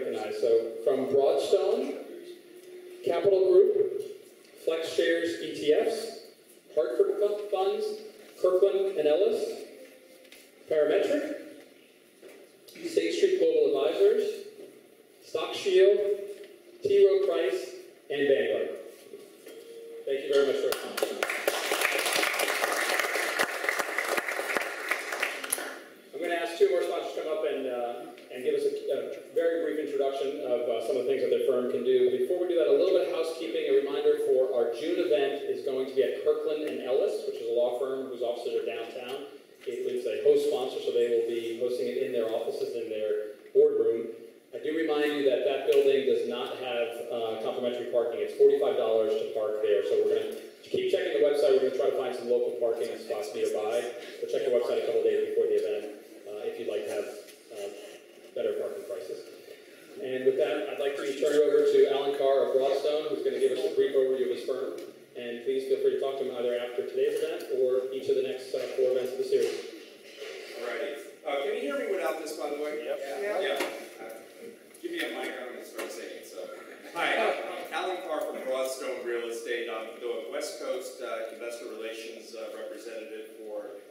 recognize. So from Broadstone, Capital Group, Flex Shares ETFs, Hartford Funds, Kirkland and Ellis, Parametric, State Street Global Advisors, Stock Shield, T. Rowe Price, and Vanguard. Thank you very much for your time. I'm going to ask two more sponsors to come up and give us a very brief introduction of some of the things that their firm can do. Before we do that, a little bit of housekeeping. A reminder for our June event is going to be at Kirkland and Ellis, which is a law firm whose offices are downtown. It is a host sponsor, so they will be hosting it in their offices, in their boardroom. I do remind you that that building does not have complimentary parking. It's $45 to park there, so we're going to keep checking the website. We're going to try to find some local parking spots nearby. But check the website a couple days before the event if you'd like to have better parking prices. And with that, I'd like to turn it over to Alan Carr of Broadstone, who's going to give us a brief overview of his firm. And please feel free to talk to him either after today's event or each of the next 4 events of the series. Alrighty. Can you hear me without this, by the way? Yep. Yeah. Give me a mic. I'm going to start singing. So, hi, I'm Alan Carr from Broadstone Real Estate. I'm the West Coast Investor Relations Representative for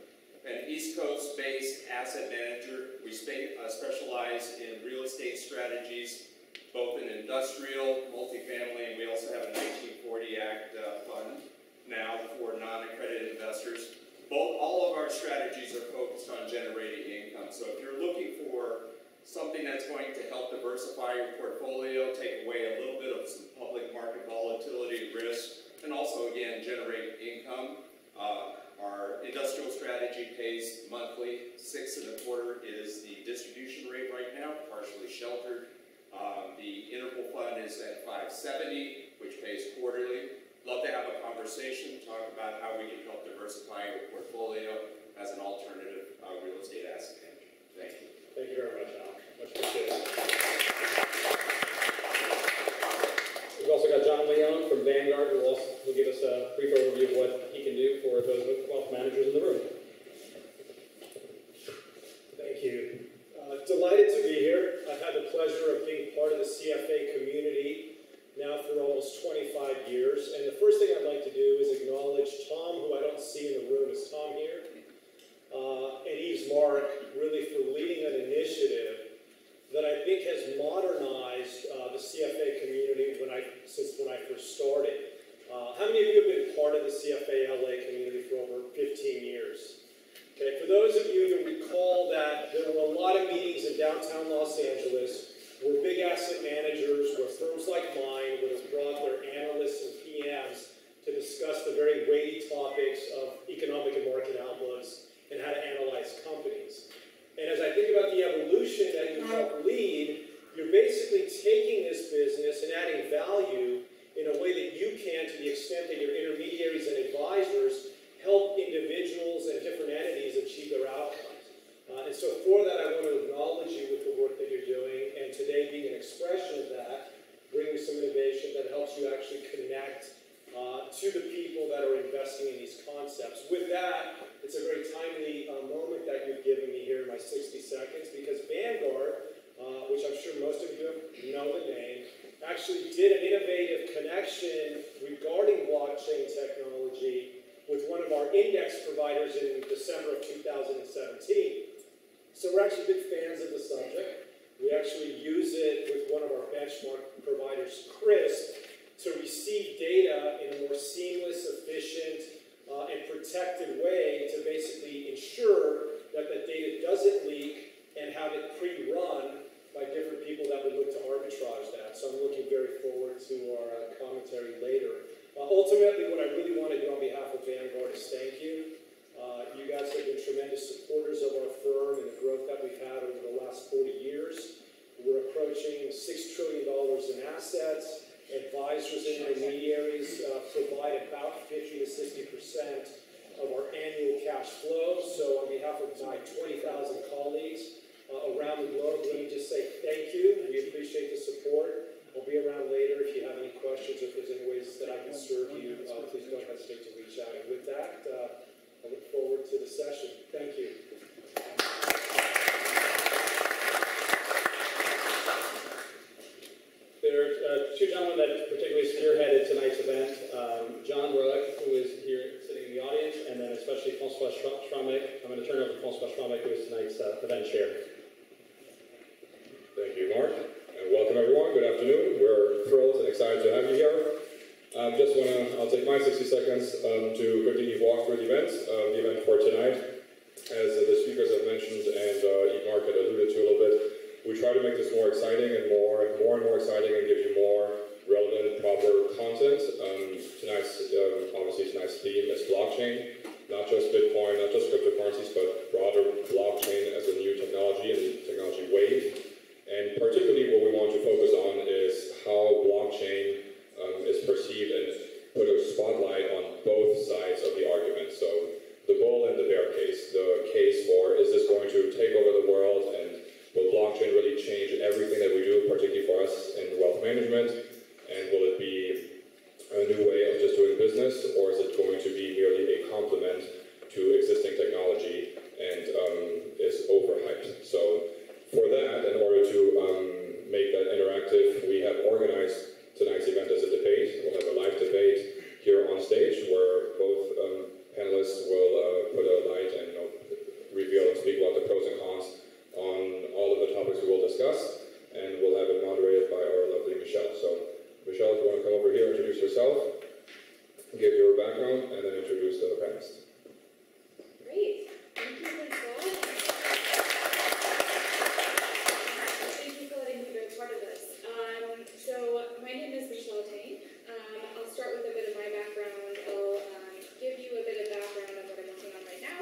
an East Coast-based asset manager. We specialize in real estate strategies, both in industrial, multifamily, and we also have a 1940 Act fund now for non-accredited investors. All of our strategies are focused on generating income. So if you're looking for something that's going to help diversify your portfolio, take away a little bit of some public market volatility risk, and also, again, generate income, our industrial strategy pays monthly. 6.25 is the distribution rate right now, partially sheltered. The interval fund is at 570, which pays quarterly. Love to have a conversation, talk about how we can help diversify your portfolio as an alternative real estate asset manager. Thank you. Thank you very much, Alan. Much appreciated. We've also got John Leon from Vanguard, who will give us a brief overview of what he can do for those wealth managers in the room. Thank you. Delighted to be here. I've had the pleasure of being part of the CFA community now for almost 25 years. And the first thing I'd like to do is acknowledge Tom, who I don't see in the room. Is Tom here? And Yves Mark, really for leading an initiative that I think has modernized the CFA community since when I first started. How many of you have been part of the CFA LA community for over 15 years? Okay, for those of you that recall that there were a lot of meetings in downtown Los Angeles where big asset managers, where firms like mine would have brought their analysts and PMs to discuss the very weighty topics of economic and market outlooks and how to analyze companies. And as I think about the evolution that you help lead, you're basically taking this business and adding value in a way that you can, to the extent that your intermediaries and advisors help individuals and different entities achieve their outcomes. And so for that, I want to acknowledge you with the work that you're doing, and today being an expression of that, bringing some innovation that helps you actually connect to the people that are investing in these concepts. With that, it's a very timely moment that you've given me here in my 60 seconds, because Vanguard, which I'm sure most of you know the name, actually did an innovative connection regarding blockchain technology with one of our index providers in December of 2017. So we're actually big fans of the subject. We actually use it with one of our benchmark providers, Chris, to receive data in a more seamless, efficient, and protected way to basically ensure that the data doesn't leak and have it pre-run by different people that would look to arbitrage that. So I'm looking very forward to our commentary later. Ultimately, what I really want to do on behalf of Vanguard is thank you. You guys have been tremendous supporters of our firm and the growth that we've had over the last 40 years. We're approaching $6 trillion in assets. Advisors and intermediaries provide about 50 to 60% of our annual cash flow. So on behalf of my 20,000 colleagues around the globe, let me just say thank you. We appreciate the support. I'll be around later if you have any questions or if there's any ways that I can serve you. Please don't hesitate to reach out. And with that, I look forward to the session. Thank you. gentleman that particularly spearheaded tonight's event, John Roeg, who is here sitting in the audience, and then especially François Schramek. I'm going to turn it over to François Schramek, who is tonight's event chair. Thank you, Mark, and welcome everyone. Good afternoon. We're thrilled and excited to have you here. I'll take my 60 seconds to quickly walk through the event for tonight. As the speakers have mentioned and Mark had alluded to a little bit, we try to make this more exciting and more exciting and give you more relevant, proper content. Tonight's theme is blockchain, not just Bitcoin, not just cryptocurrencies, but broader blockchain as a new technology and technology wave. And particularly what we want to focus on is how blockchain is perceived and put a spotlight on both sides of the argument. So the bull and the bear case. The case for, is this going to take over the world, and will blockchain really change everything that we do, particularly for us in wealth management? And will it be a new way of just doing business, or is it going to be merely a complement to existing technology and is overhyped? So for that, in order to make that interactive, we have organized tonight's event as a debate. We'll have a live debate here on stage where both panelists will put a light and reveal and speak about the pros and cons on all of the topics we will discuss, and we'll have it moderated by our lovely Michelle. So, Michelle, if you want to come over here, introduce yourself, give your background, and then introduce the panelists. Great. Thank you, Francois. Thank you for letting me be a part of this. So, my name is Michelle Tane. I'll start with a bit of my background. I'll give you a bit of background on what I'm working on right now,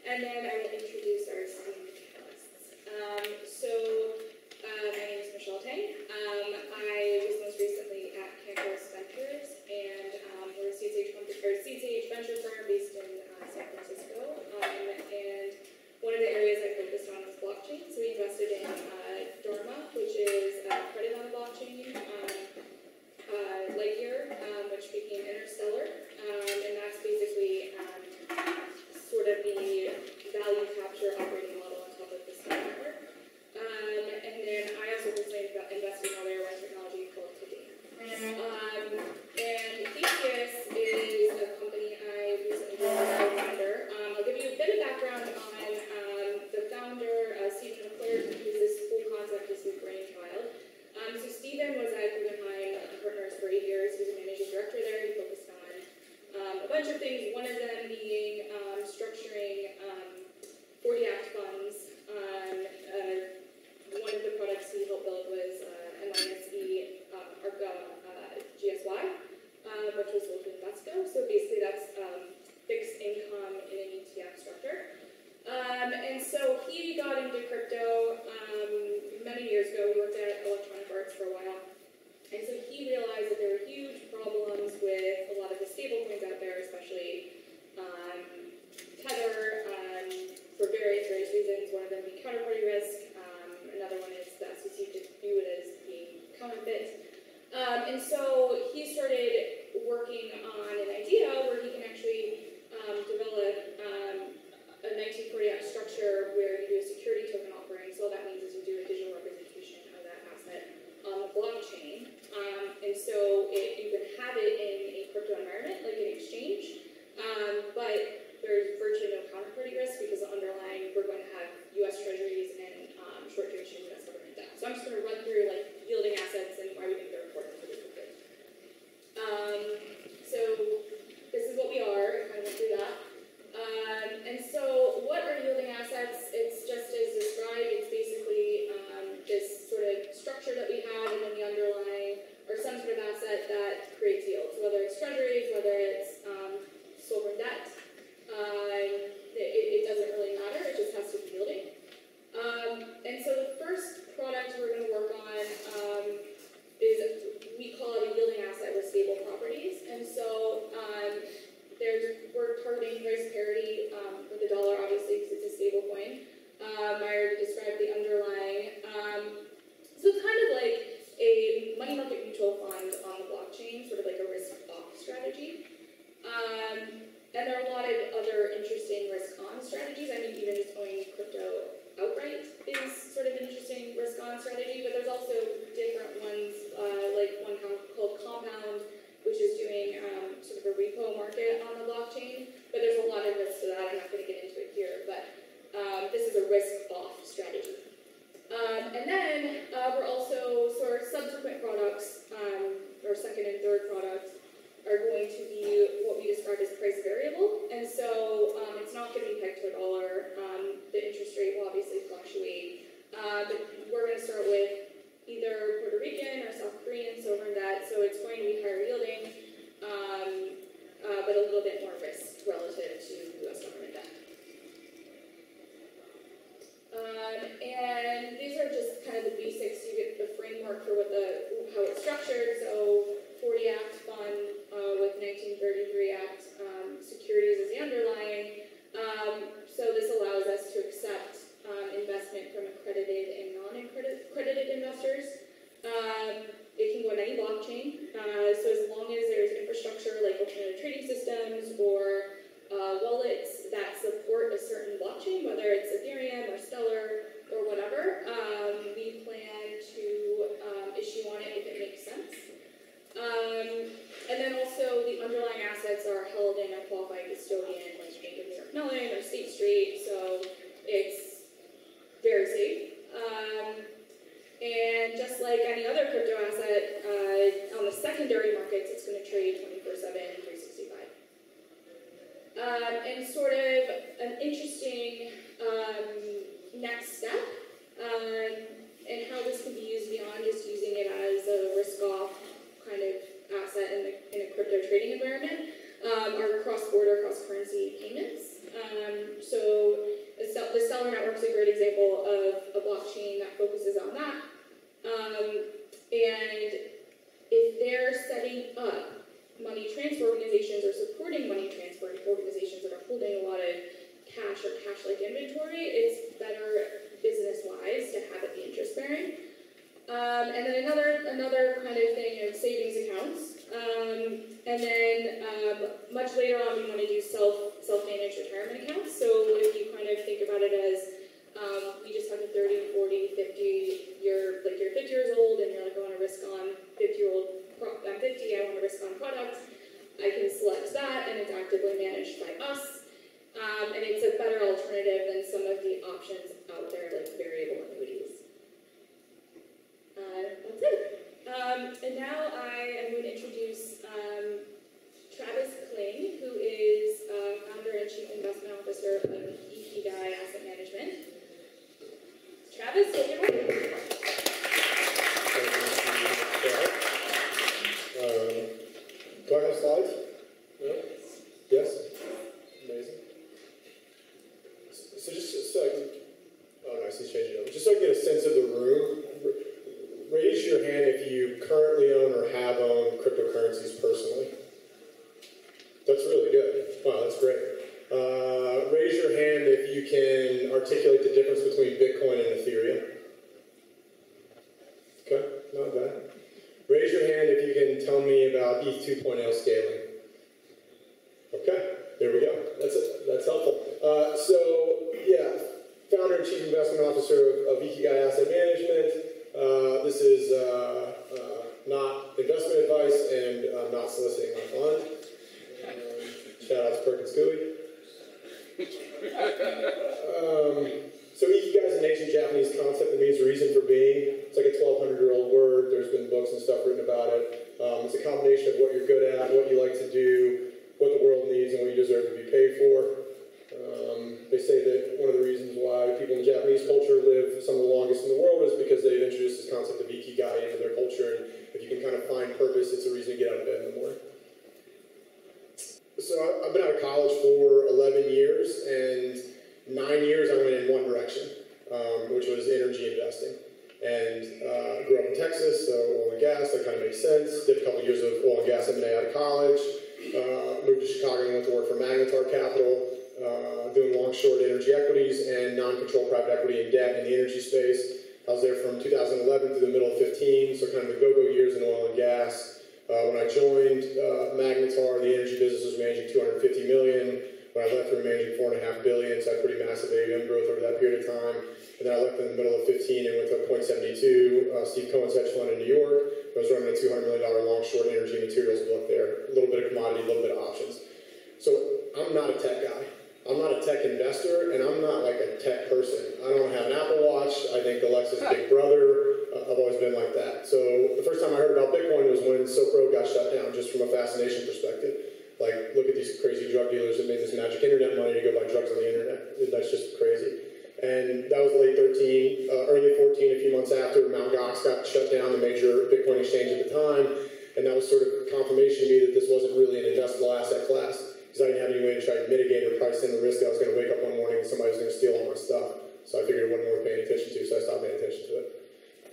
and then I will introduce our esteemed panelists. My name is Michelle Tang. I was most recently at Campos Ventures, and we're a CCH venture firm based in San Francisco. And one of the areas I focused on was blockchain. So we invested in Dorma, which is credit on a blockchain, Lightyear, which became Interstellar, and that's basically sort of the value capture operating model on top of the Sky network. And then I also recently invested in other technology called Tidy. And Theseus is a company I recently worked with the founder. I'll give you a bit of background on the founder, Stephen McClure, who's this whole concept, this new brainchild. So Stephen was at Guggenheim Partners for 8 years. He was a managing director there. He focused on a bunch of things, one of them being structuring 40 Act funds. One of the products he helped build was MISE ARCA GSY, which was sold to Invesco. So basically that's fixed income in an ETF structure. And so he got into crypto many years ago. He worked at Electronic Arts for a while. And so he realized that there were huge problems with a lot of the stable coins out there, especially Tether, for various reasons. One of them being counterparty risk. Another one is the SEC viewed as being counterfeit. And so he started working on an idea where he can actually develop a 1940 Act structure where you do a security token offering. So all that means is you do a digital representation of that asset on the blockchain. And so you can have it in a crypto environment, like an exchange, but there's virtually no counterparty risk because the underlying, we're going to have U.S. Treasuries and short-duration U.S. government debt. So I'm just going to run through like yielding assets and why we think they're important for the crypto. So this is what we are. I went through that. And so what are yielding assets? It's just as described. It's basically this sort of structure that we have, and then the underlying or some sort of asset that creates yield. So whether it's treasuries, whether it's sovereign debt, framework for how it's structured. So 40 Act fund with 1933 Act securities as the underlying. So this allows us to accept investment from accredited and non-accredited investors. It can go on any blockchain. So as long as there's infrastructure like alternative trading systems or wallets that support a certain blockchain, whether it's Ethereum or Stellar or whatever, we plan to issue on it if it makes sense. And then also the underlying assets are held in a qualified custodian like Bank of New York Mellon or State Street, so it's very safe. And just like any other crypto asset, on the secondary markets, it's going to trade 24/7, 365. And sort of an interesting next step, and how this can be used beyond just using it as a risk-off kind of asset in a crypto trading environment, are cross-border, cross-currency payments. So the Stellar Network is a great example of a blockchain that focuses on that. And if they're setting up money transfer organizations or supporting money transfer organizations that are holding a lot of cash or cash-like inventory, it's better business-wise to have it be interest-bearing. And then another kind of thing is savings accounts. And then much later on, we want to do self-managed retirement accounts. So if you kind of think about it as we just have a 30, 40, 50, you're 50 years old and you're like, I want to risk on 50-year-old, I'm 50, I want to risk on products. I can select that and it's actively managed by us. And it's a better alternative than some of the options out there like variable annuities. That's it. And now I am going to introduce Travis Kling, who is founder and chief investment officer of Ikigai Asset Management. Travis, take it away. Do I have slides? No? Yes? Amazing. So just so I can, oh nice, he's changing it over. Just so I can get a sense of the room, raise your hand if you currently own or have owned cryptocurrencies personally. That's really good. Wow, that's great. Raise your hand if you can articulate the difference between Bitcoin and Ethereum. Okay, not bad. Raise your hand if you can tell me about ETH 2.0 scaling. Okay, there we go. That's helpful. So, yeah, founder and chief investment officer of Ikigai Asset Management. This is not investment advice, and I'm not soliciting my fund. Shout out to Perkins Coie. So Ikigai is an ancient Japanese concept that means reason for being. It's like a 1,200-year-old word. There's been books and stuff written about it. It's a combination of what you're good at, what you like to do, what the world needs, and what you deserve to be paid for. They say that one of the reasons why people in Japanese culture live some of the longest in the world is because they've introduced this concept of Ikigai into their culture, and if you can kind of find purpose, it's a reason to get out of bed in the morning. So I've been out of college for 11 years, and 9 years I went in one direction, which was energy investing. And grew up in Texas, so oil and gas, that kind of makes sense. Did a couple years of oil and gas M&A out of college. Moved to Chicago and went to work for Magnetar Capital, doing long-short energy equities and non-controlled private equity and debt in the energy space. I was there from 2011 to the middle of 15, so kind of the go-go years in oil and gas. When I joined Magnetar, the energy business was managing $250 million. When I left, we were managing $4.5 billion, so I had pretty massive AUM growth over that period of time. And then I left in the middle of 15 and went to Point72, Steve Cohen's hedge fund in New York. I was running a $200 million long-short energy materials book there. A little bit of commodity, a little bit of options. So I'm not a tech guy. I'm not a tech investor, and I'm not like a tech person. I don't have an Apple Watch. I think Alexa's big brother. I've always been like that. So the first time I heard about Bitcoin was when Silk Road got shut down, just from a fascination perspective. Like, look at these crazy drug dealers that made this magic internet money to go buy drugs on the internet. That's just crazy. And that was late 13, early 14, a few months after Mt. Gox got shut down, the major Bitcoin exchange at the time. And that was sort of confirmation to me that this wasn't really an investable asset class, because I didn't have any way to try to mitigate or price in the risk that I was going to wake up one morning and somebody was going to steal all my stuff. So I figured it wasn't worth paying attention to, so I stopped paying attention to it.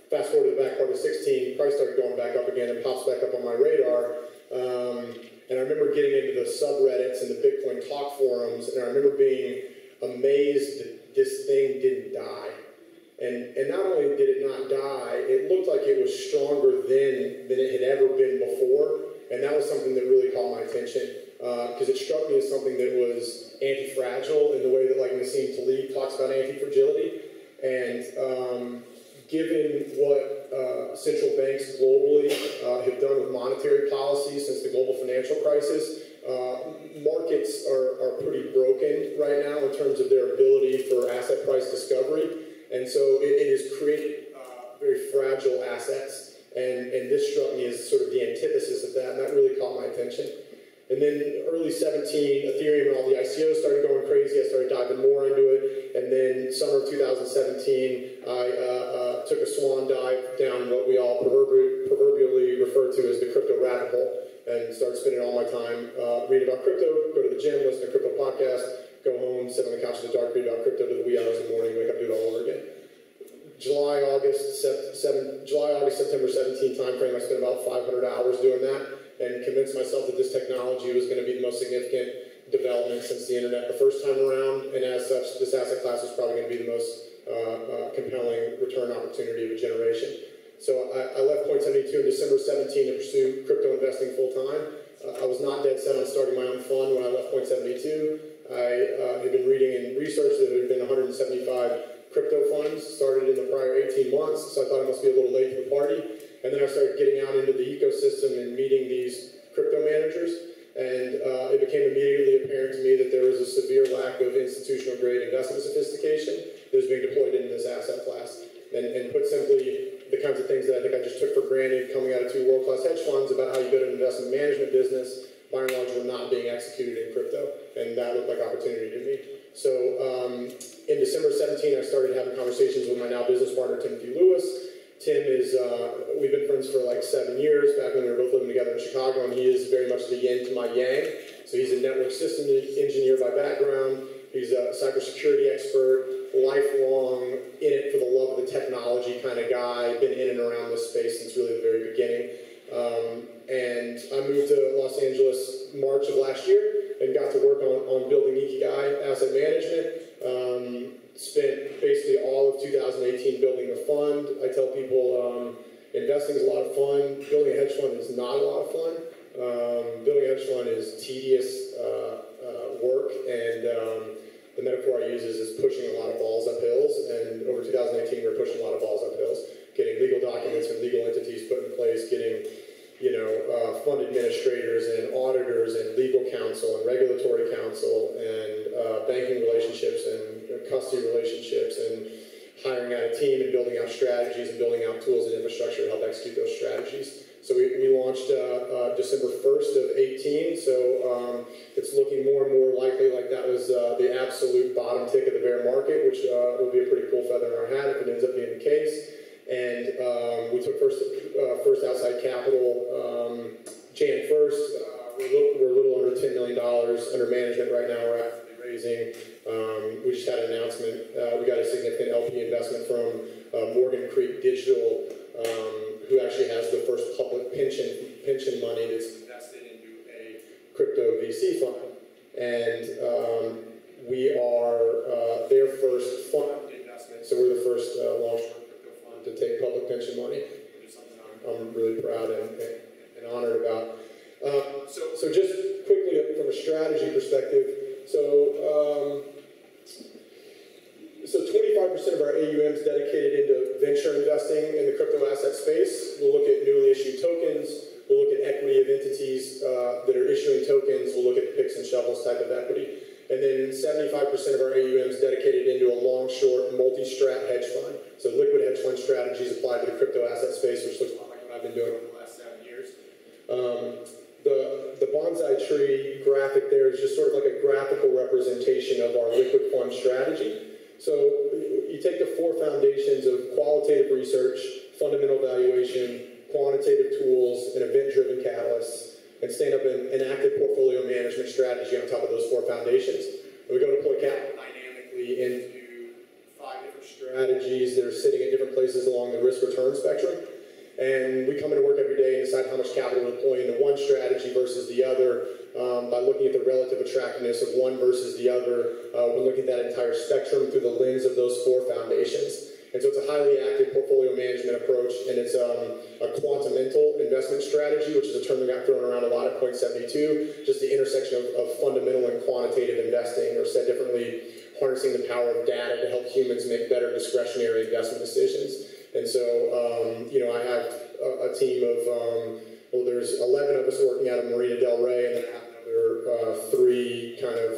Fast forward to the back part of 16, price started going back up again and pops back up on my radar. And I remember getting into the subreddits and the Bitcoin talk forums, and I remember being amazed that this thing didn't die. And not only did it not die, it looked like it was stronger then than it had ever been before. And that was something that really caught my attention, because it struck me as something that was anti-fragile in the way that like Nassim Taleb talks about anti-fragility. And given what central banks globally have done with monetary policy since the global financial crisis, markets are pretty broken right now in terms of their ability for asset price discovery. And so it has created very fragile assets, and this struck me as sort of the antithesis of that, and that really caught my attention. And then early 17, Ethereum and all the ICOs started going crazy. I started diving more into it, and then summer of 2017, I took a swan dive down what we all proverbially refer to as the crypto rabbit hole, and started spending all my time reading about crypto, go to the gym, listen to crypto podcasts, go home, sit on the couch in the dark, read about crypto to the wee hours in the morning, wake up, do it all over again. July, August, September 17 timeframe, I spent about 500 hours doing that and convinced myself that this technology was going to be the most significant development since the internet the first time around, and as such, this asset class was probably going to be the most compelling return opportunity of a generation. So I left Point72 in December 17 to pursue crypto investing full time. I was not dead set on starting my own fund when I left Point72. I had been reading and research that there had been 175 crypto funds started in the prior 18 months, so I thought I must be a little late to the party. And then I started getting out into the ecosystem and meeting these crypto managers, and it became immediately apparent to me that there was a severe lack of institutional grade investment sophistication that was being deployed into this asset class. And put simply, the kinds of things that I think I just took for granted coming out of two world-class hedge funds about how you build an investment management business, by and large, were not being executed in crypto, and that looked like opportunity to me. So in December 17, I started having conversations with my now business partner, Timothy Lewis. Tim is, we've been friends for like 7 years, back when we were both living together in Chicago, and he is very much the yin to my yang. So he's a network system engineer by background. He's a cybersecurity expert, lifelong in it for the love of the technology kind of guy, been in and around this space since really the very beginning. And I moved to Los Angeles March of last year and got to work on building Ikigai Asset Management. Spent basically all of 2018 building a fund. I tell people investing is a lot of fun. Building a hedge fund is not a lot of fun. Building a hedge fund is tedious work, and the metaphor I use is pushing a lot of balls up hills. And over 2018, we were pushing a lot of balls up hills, getting legal documents and legal entities put in place, getting fund administrators and auditors and legal counsel and regulatory counsel and banking relationships and custody relationships and hiring out a team and building out strategies and building out tools and infrastructure to help execute those strategies. So we launched December 1st of 18, so it's looking more and more likely like that was the absolute bottom tick of the bear market, which will be a pretty cool feather in our hat if it ends up being the case. And we took first outside capital Jan 1st. We're a little under $10 million under management right now. We're actively raising. We just had an announcement. We got a significant LP investment from Morgan Creek Digital, who actually has the first public pension money that's invested into a crypto VC fund. And we are their first fund investment. So we're the first long-term crypto fund to take public pension money, which is something I'm really proud and honored about. So just quickly from a strategy perspective, so 25% of our AUM is dedicated into venture investing in the crypto asset space. We'll look at newly issued tokens. We'll look at equity of entities that are issuing tokens. We'll look at picks and shovels type of equity. And then 75% of our AUM is dedicated into a long-short multi-strat hedge fund. So liquid hedge fund strategies applied to the crypto asset space, which looks a lot like what I've been doing over the last 7 years. The bonsai tree graphic there is just sort of like a graphical representation of our liquid fund strategy. So you take the 4 foundations of qualitative research, fundamental valuation, quantitative tools, and event-driven catalysts, and stand up an active portfolio management strategy on top of those 4 foundations. And we go deploy capital dynamically into 5 different strategies that are sitting at different places along the risk-return spectrum. And we come into work every day and decide how much capital to deploy into one strategy versus the other by looking at the relative attractiveness of one versus the other. We look at that entire spectrum through the lens of those four foundations. And so it's a highly active portfolio management approach, and it's a quantamental investment strategy, which is a term that got thrown around a lot at Point72, just the intersection of fundamental and quantitative investing, or said differently, harnessing the power of data to help humans make better discretionary investment decisions. And so, I have a team of, there's 11 of us working out of Marina Del Rey, and then I have another 3 kind of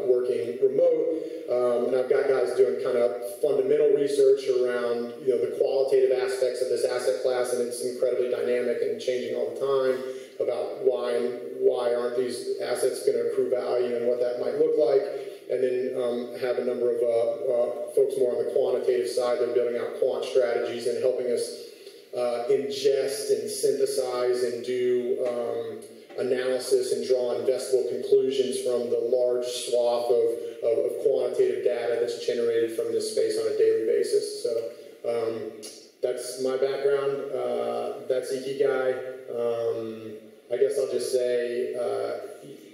working remote. And I've got guys doing kind of fundamental research around, the qualitative aspects of this asset class, and it's incredibly dynamic and changing all the time, about why aren't these assets going to accrue value and what that might look like. And then have a number of folks more on the quantitative side that are building out quant strategies and helping us ingest and synthesize and do analysis and draw investable conclusions from the large swath of quantitative data that's generated from this space on a daily basis. So that's my background. That's Ikigai. I guess I'll just say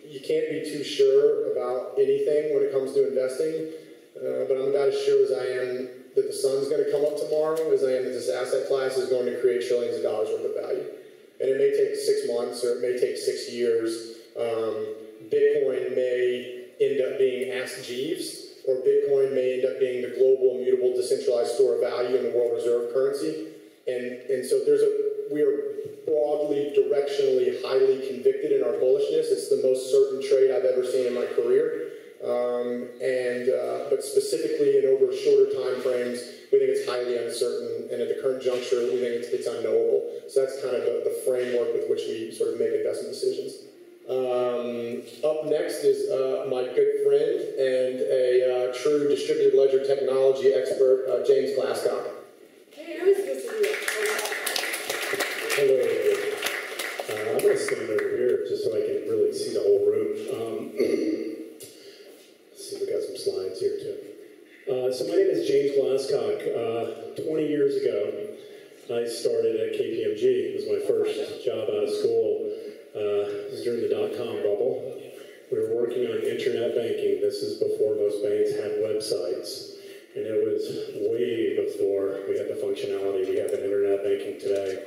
you can't be too sure about anything when it comes to investing, but I'm about as sure as I am that the sun's going to come up tomorrow as I am that this asset class is going to create trillions of dollars worth of value. And it may take 6 months or it may take 6 years. Bitcoin may end up being Ask Jeeves, or Bitcoin may end up being the global immutable decentralized store of value in the world reserve currency. And so we are broadly, directionally, highly convicted in our bullishness. It's the most certain trade I've ever seen in my career. But specifically and over shorter time frames, we think it's highly uncertain, and at the current juncture, we think it's unknowable. So that's kind of the framework with which we sort of make investment decisions. Up next is my good friend and a true distributed ledger technology expert, James Glasscock. Hey, I was supposed to do that. Hello. I'm going to stand over here just so I can really see the whole room. Let's see, we got some slides here too. So my name is James Glasscock. 20 years ago, I started at KPMG. It was my first job out of school. It was during the dot-com bubble. We were working on internet banking. This is before most banks had websites. And it was way before we had the functionality we have in internet banking today.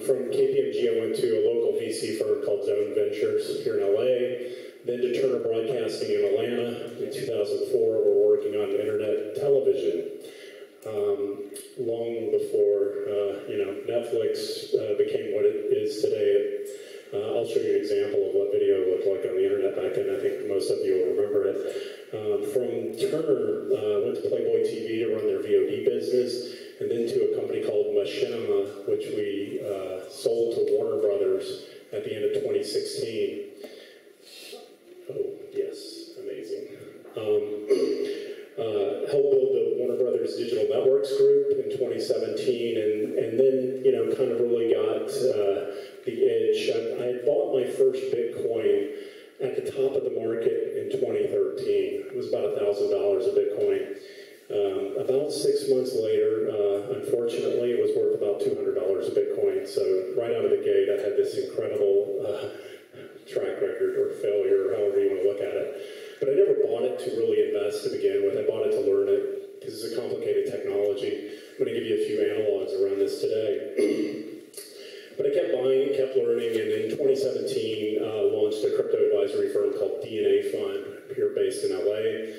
From KPMG, I went to a local VC firm called Zone Ventures here in LA, then to Turner Broadcasting in Atlanta. In 2004, we're working on internet television. Long before Netflix became what it is today. I'll show you an example of what video looked like on the internet back then. I think most of you will remember it. From Turner, went to Playboy TV to run their VOD business, and then to a company called Machinima, which we sold to Warner Brothers at the end of 2016. Oh, yes, amazing. Helped build the Warner Brothers Digital Networks Group in 2017, and then, kind of really got the edge. I had bought my first Bitcoin at the top of the market in 2013. It was about $1,000 a Bitcoin. About 6 months later, unfortunately, it was worth about $200 a Bitcoin. So right out of the gate, I had this incredible track record or failure, or however you want to look at it. But I never bought it to really invest to begin with. I bought it to learn it because it's a complicated technology. I'm going to give you a few analogs around this today. But I kept buying, kept learning, and in 2017 launched a crypto advisory firm called DNA Fund here based in LA.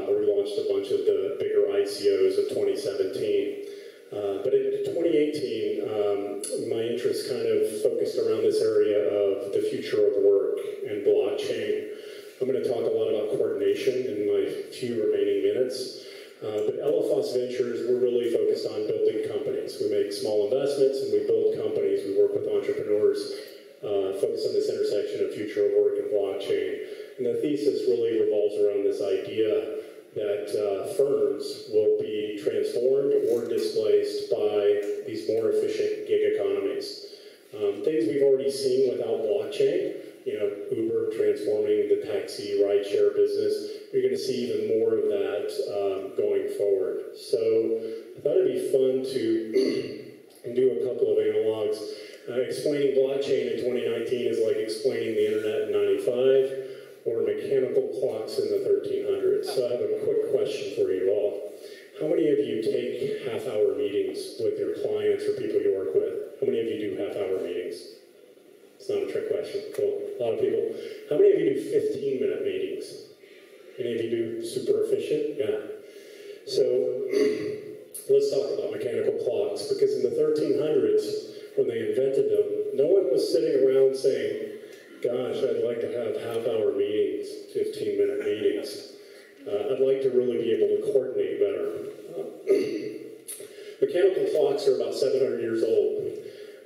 We launched a bunch of the bigger ICOs of 2017. But in 2018, my interest kind of focused around this area of the future of work and blockchain. I'm going to talk a lot about coordination in my few remaining minutes. But LFOS Ventures, we're really focused on building companies. We make small investments and we build companies. We work with entrepreneurs, focus on this intersection of future of work and blockchain. And the thesis really revolves around this idea that firms will be transformed or displaced by these more efficient gig economies. Things we've already seen without blockchain, Uber transforming the taxi rideshare business, you're going to see even more of that going forward. So I thought it'd be fun to do a couple of analogs. Explaining blockchain in 2019 is like explaining the internet in 95 or mechanical clocks in the 1300s. So I have a quick question for you all. How many of you take half-hour meetings with your clients or people you work with? How many of you do half-hour meetings? It's not a trick question. Cool. A lot of people. How many of you do 15-minute meetings? Any of you do super efficient? Yeah. So let's talk about mechanical clocks, because in the 1300s, when they invented them, no one was sitting around saying, gosh, I'd like to have half-hour meetings, 15-minute meetings. I'd like to really be able to coordinate better. Mechanical clocks are about 700 years old.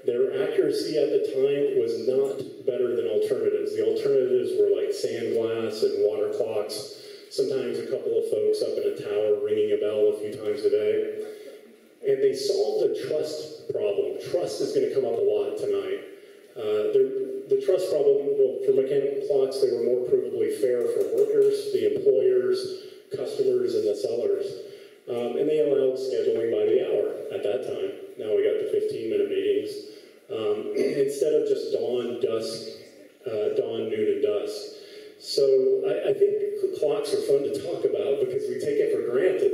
Their accuracy at the time was not better than alternatives. The alternatives were like sand glass and water clocks, sometimes a couple of folks up in a tower ringing a bell a few times a day. And they solved a trust problem. Trust is going to come up a lot tonight. The trust problem, well, for mechanical clocks, they were more provably fair for workers, the employers, customers, and the sellers. And they allowed scheduling by the hour at that time. Now we got the 15-minute meetings. Instead of just dawn, noon, and dusk. So I think clocks are fun to talk about because we take it for granted.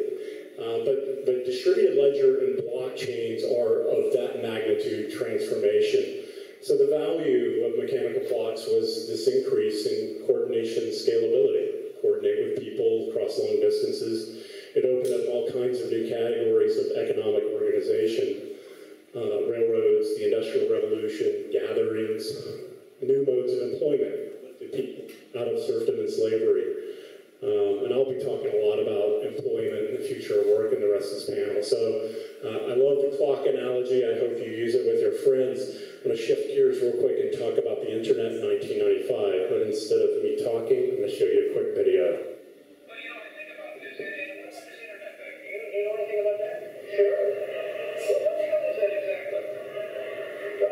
But distributed ledger and blockchains are of that magnitude transformation. So the value of mechanical clocks was this increase in coordination and scalability. Coordinate with people across long distances. It opened up all kinds of new categories of economic organization. Railroads, the Industrial Revolution, gatherings, new modes of employment, lifted people out of serfdom and slavery. And I'll be talking a lot about employment and the future of work in the rest of this panel. So I love the clock analogy. I hope you use it with your friends. I'm going to shift gears real quick and talk about the internet in 1995. But instead of me talking, I'm going to show you a quick video. Well, you know, I think about this, and what's this internet thing? Do you know anything about that? Sure. So what the hell is that exactly?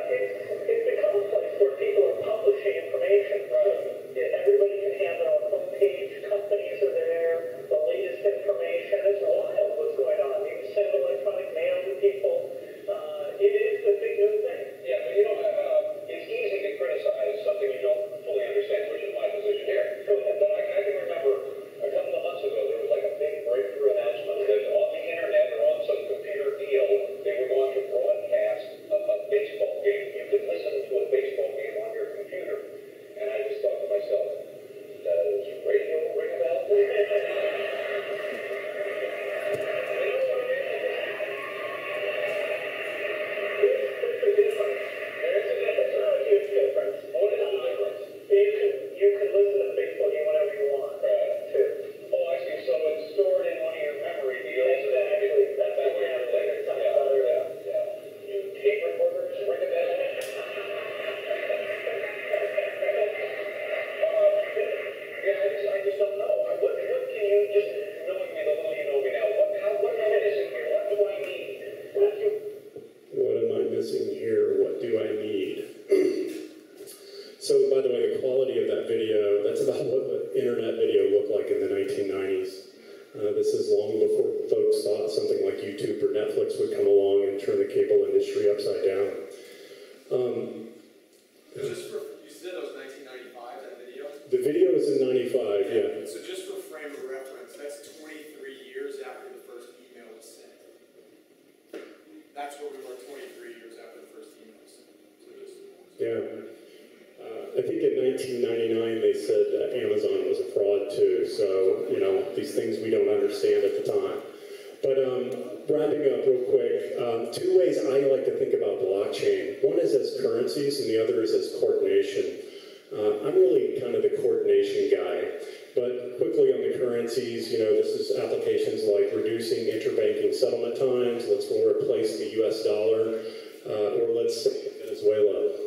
It's become a place where people are publishing information. Everybody can have their own homepage. Companies are there. The latest information. It's wild what's going on. You can send electronic mail to people. It is the big new thing. Yeah, but you know, it's easy to criticize something you don't fully understand, which is my position here. But I can remember a couple of months ago, there was like a big breakthrough announcement that on the internet or on some computer deal, they were going to broadcast a baseball game. You could listen to a baseball game on your computer. And I just thought to myself, does radio ring a bell? You can listen to the baseball game whenever you want, too. Oh, I see. So it's stored in one of your memory deals. Exactly. That's what we're later talking about. Yeah. You tape recorders ring a bell? Yeah, I just don't know. What can you, just knowing me the little you know me now, what am I missing here? What do I need? What am I missing here? What do I need? So, by the way, the quality of that video, that's about what the internet video looked like in the 1990s. This is long before folks thought something like YouTube or Netflix would come along and turn the cable industry upside down. Just for, you said it was 1995, that video? The video was in 95, yeah. So just for frame of reference, that's 23 years after the first email was sent. That's where we were 23 years after the first email was sent. So just, Yeah. I think in 1999 they said that Amazon was a fraud too, so, you know, these things we don't understand at the time. But wrapping up real quick, two ways I like to think about blockchain. One is as currencies and the other is as coordination. I'm really kind of the coordination guy. But quickly on the currencies, you know, this is applications like reducing interbanking settlement times. Let's go replace the US dollar, or let's say Venezuela.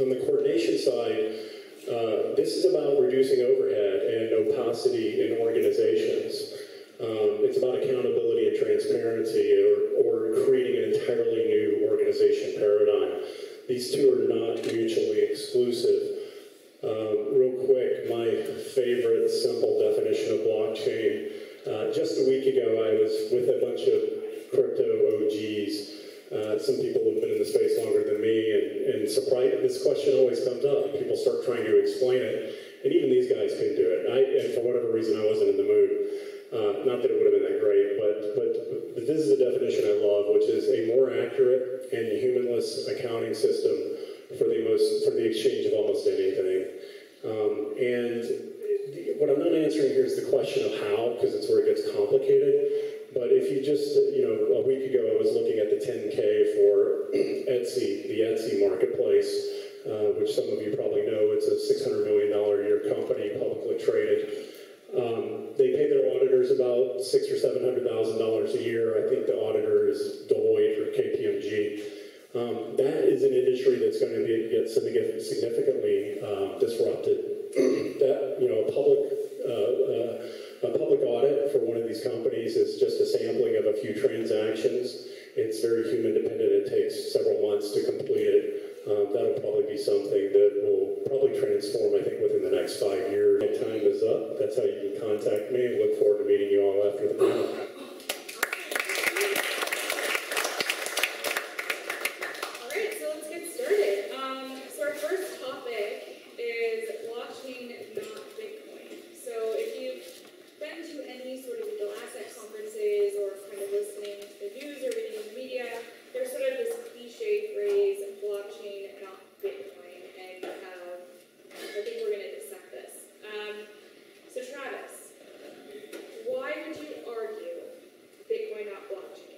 On the coordination side, this is about reducing overhead and opacity in organizations. It's about accountability and transparency or creating an entirely new organization paradigm. These two are not mutually exclusive. Real quick, my favorite simple definition of blockchain. Just a week ago, I was with a bunch of crypto OGs. Some people have been in the space longer than me, and this question always comes up. People start trying to explain it, and even these guys couldn't do it. And for whatever reason, I wasn't in the mood. Not that it would have been that great, but this is a definition I love, which is a more accurate and humanless accounting system for the exchange of almost anything. And what I'm not answering here is the question of how, because it's where it gets complicated. But if you just, a week ago I was looking at the 10K for Etsy, the Etsy marketplace, which some of you probably know. It's a $600 million a year company, publicly traded. They pay their auditors about $600,000 or $700,000 a year. I think the auditor is Deloitte or KPMG. That is an industry that's going to get significantly disrupted. That a public audit for one of these companies is just a sampling of a few transactions. It's very human dependent. It takes several months to complete it. That'll probably be something that will probably transform, I think, within the next 5 years. My time is up. That's how you can contact me. I look forward to meeting you all after the panel. All right, so let's get started. So our first topic is blockchain, not Bitcoin. So if you've been to any sort of digital asset conferences or kind of listening to the news or reading the media, there's sort of this cliche phrase, blockchain, not Bitcoin, and I think we're going to dissect this. So Travis, why would you argue Bitcoin, not blockchain?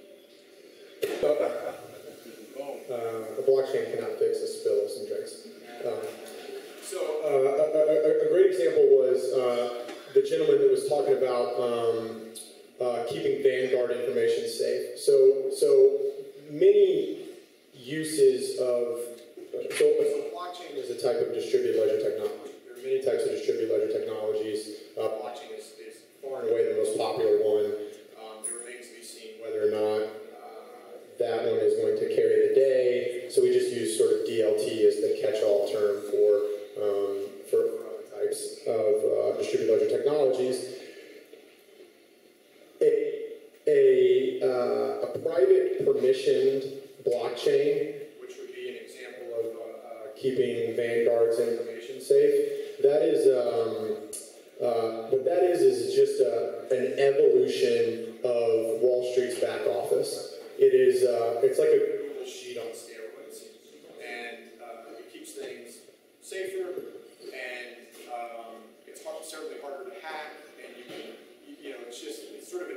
A blockchain cannot fix a spill of some drinks. A great example was the gentleman that was talking about keeping Vanguard information safe. So many uses of so blockchain is a type of distributed ledger technology. There are many types of distributed ledger technologies. Blockchain is far and away the most popular one. There remains to be seen whether or not that one is going to carry the day. So we just use sort of DLT as the catch-all term for other types of distributed ledger technologies. A private permissioned blockchain, which would be an example of keeping Vanguard's information safe, that is what that is just an evolution of Wall Street's back office. It is it's like a Google sheet on steroids, and it keeps things safer, and it's certainly harder to hack, and it's sort of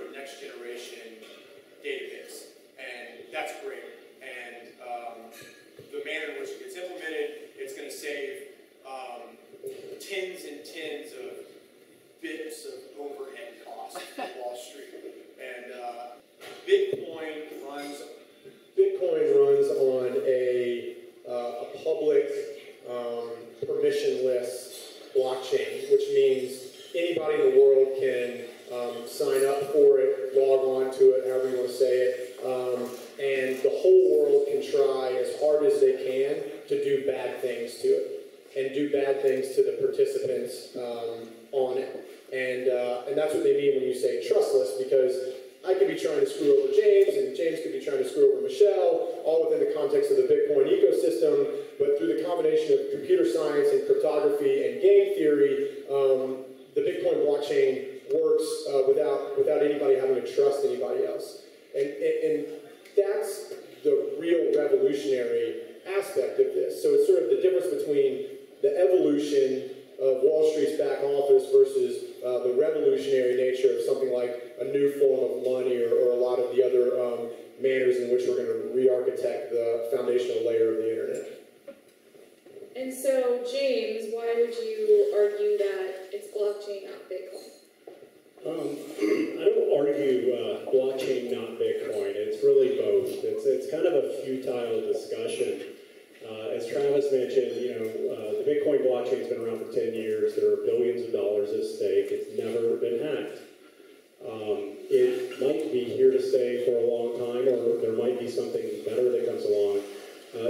a next generation database, and that's great. And the manner in which it gets implemented, it's going to save tens and tens of bits of overhead costs for Wall Street. And Bitcoin runs on a public permissionless blockchain, which means anybody in the world can sign up for it, log on to it, however you want to say it, and the whole world can try as hard as they can to do bad things to it, and do bad things to the participants on it. And that's what they mean when you say trustless, because I could be trying to screw over James, and James could be trying to screw over Michelle, all within the context of the Bitcoin ecosystem, but through the combination of computer science and cryptography and game theory, the Bitcoin blockchain works without anybody having to trust anybody else. And that's the real revolutionary aspect of this. So it's sort of the difference between the evolution of Wall Street's back office versus the revolutionary nature of something like a new form of money or a lot of the other manners in which we're going to re-architect the foundational layer of the internet. And so, James, why would you argue that it's blockchain, not Bitcoin? I don't argue blockchain, not Bitcoin. It's really both. It's kind of a futile discussion. As Travis mentioned, the Bitcoin blockchain's been around for 10 years. There are billions of dollars at stake. It's never been hacked. It might be here to stay for a long time, or there might be something better that comes along.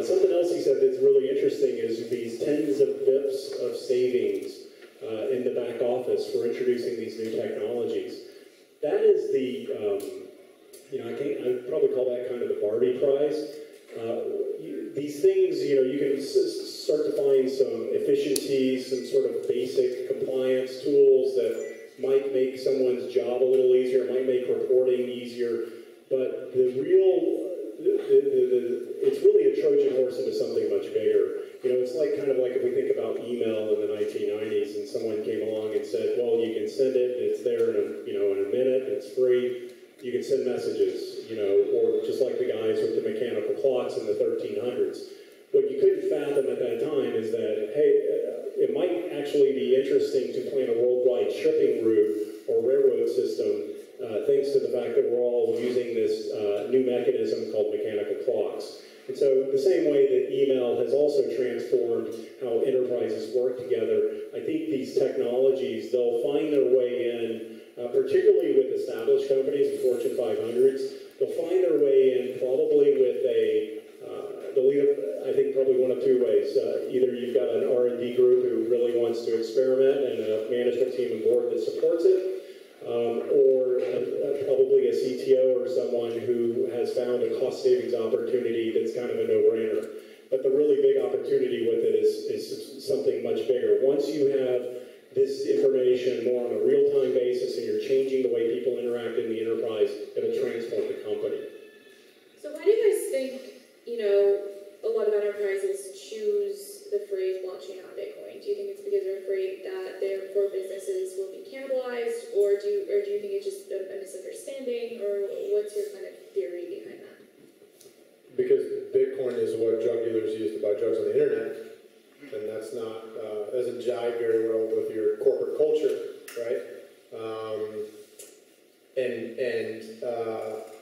Something else else he said that's really interesting is these tens of bips of savings in the back office for introducing these new technologies. That is the, I'd probably call that kind of the Barbie prize. These things, you can start to find some efficiencies, some sort of basic compliance tools that might make someone's job a little easier, might make reporting easier, but the real, it's really a Trojan horse into something much bigger. It's kind of like if we think about email in the 1990s and someone came along and said, well, you can send it, it's there in a minute, it's free, you can send messages, or just like the guys with the mechanical clocks in the 1300s. What you couldn't fathom at that time is that, hey, it might actually be interesting to plan a worldwide shipping route or railroad system thanks to the fact that we're all using this new mechanism called mechanical clocks. And so the same way that email has also transformed how enterprises work together, I think these technologies, they'll find their way in, particularly with established companies, the Fortune 500s, they'll find their way in probably with they'll either, I think probably one of two ways. Either you've got an R&D group who really wants to experiment and a management team and board that supports it, or probably a CTO or someone who has found a cost savings opportunity that's kind of a no-brainer. But the really big opportunity with it is something much bigger. Once you have this information more on a real-time basis and you're changing the way people interact in the enterprise, it'll transform the company. So why do you guys think, a lot of enterprises choose the phrase blockchain on Bitcoin? Do you think it's because they're afraid that their core businesses will be cannibalized, or do you think it's just a misunderstanding, or what's your kind of theory behind that? Because Bitcoin is what drug dealers use to buy drugs on the internet, and that's not doesn't jive very well with your corporate culture, right?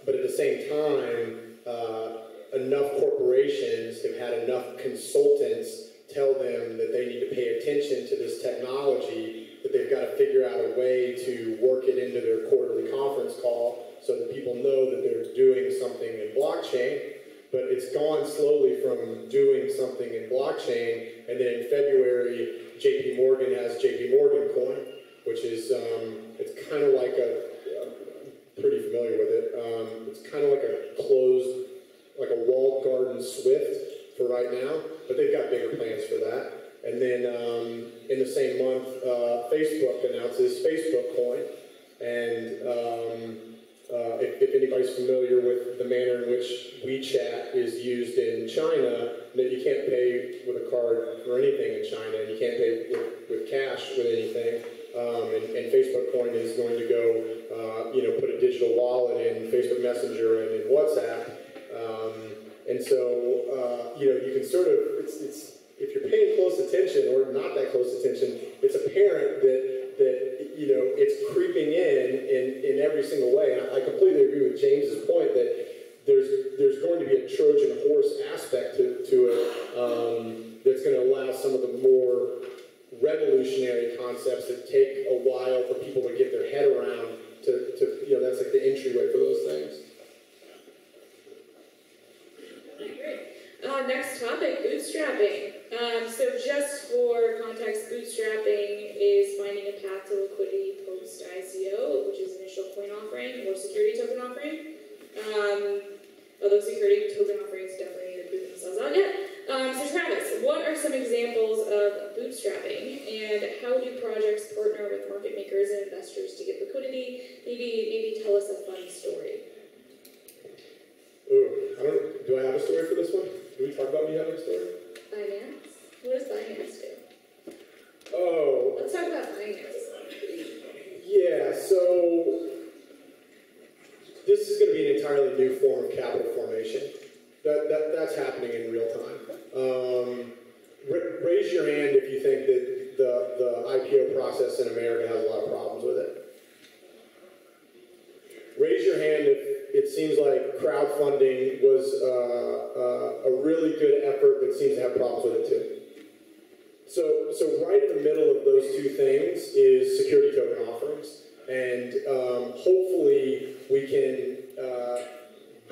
But at the same time, enough corporations have had enough consultants tell them that they need to pay attention to this technology, that they've got to figure out a way to work it into their quarterly conference call so that people know that they're doing something in blockchain. But it's gone slowly from doing something in blockchain, and then in February, JP Morgan has JP Morgan Coin, which is, it's kind of like I'm pretty familiar with it. It's kind of like a closed, like a walled garden Swift for right now, but they've got bigger plans for that. And then in the same month, Facebook announces Facebook Coin. And if anybody's familiar with the manner in which WeChat is used in China, that you can't pay with a card for anything in China, and you can't pay with cash with anything. And Facebook Coin is going to go, put a digital wallet in Facebook Messenger and in WhatsApp. And so, you can sort of, it's if you're paying close attention or not that close attention, it's apparent that it's creeping in every single way. And I completely agree with James's point that there's going to be a Trojan horse aspect to it that's going to allow some of the more revolutionary concepts that take a while for people to get their head around to that's like the entryway for those things. Next topic, bootstrapping. So just for context, bootstrapping is finding a path to liquidity post-ICO, which is initial coin offering or security token offering. Although security token offerings definitely need to prove themselves out yet. So Travis, what are some examples of bootstrapping, and how do projects partner with market makers and investors to get liquidity? Maybe tell us a fun story. Ooh, do I have a story for this one? Do we talk about me having a story? Binance? What does Binance do? Oh. Let's talk about Binance. Yeah, so this is going to be an entirely new form of capital formation. That's happening in real time. Raise your hand if you think that the IPO process in America has a lot of problems with it. Raise your hand if it seems like crowdfunding was a really good effort that seems to have problems with it too. So right in the middle of those two things is security token offerings. And hopefully we can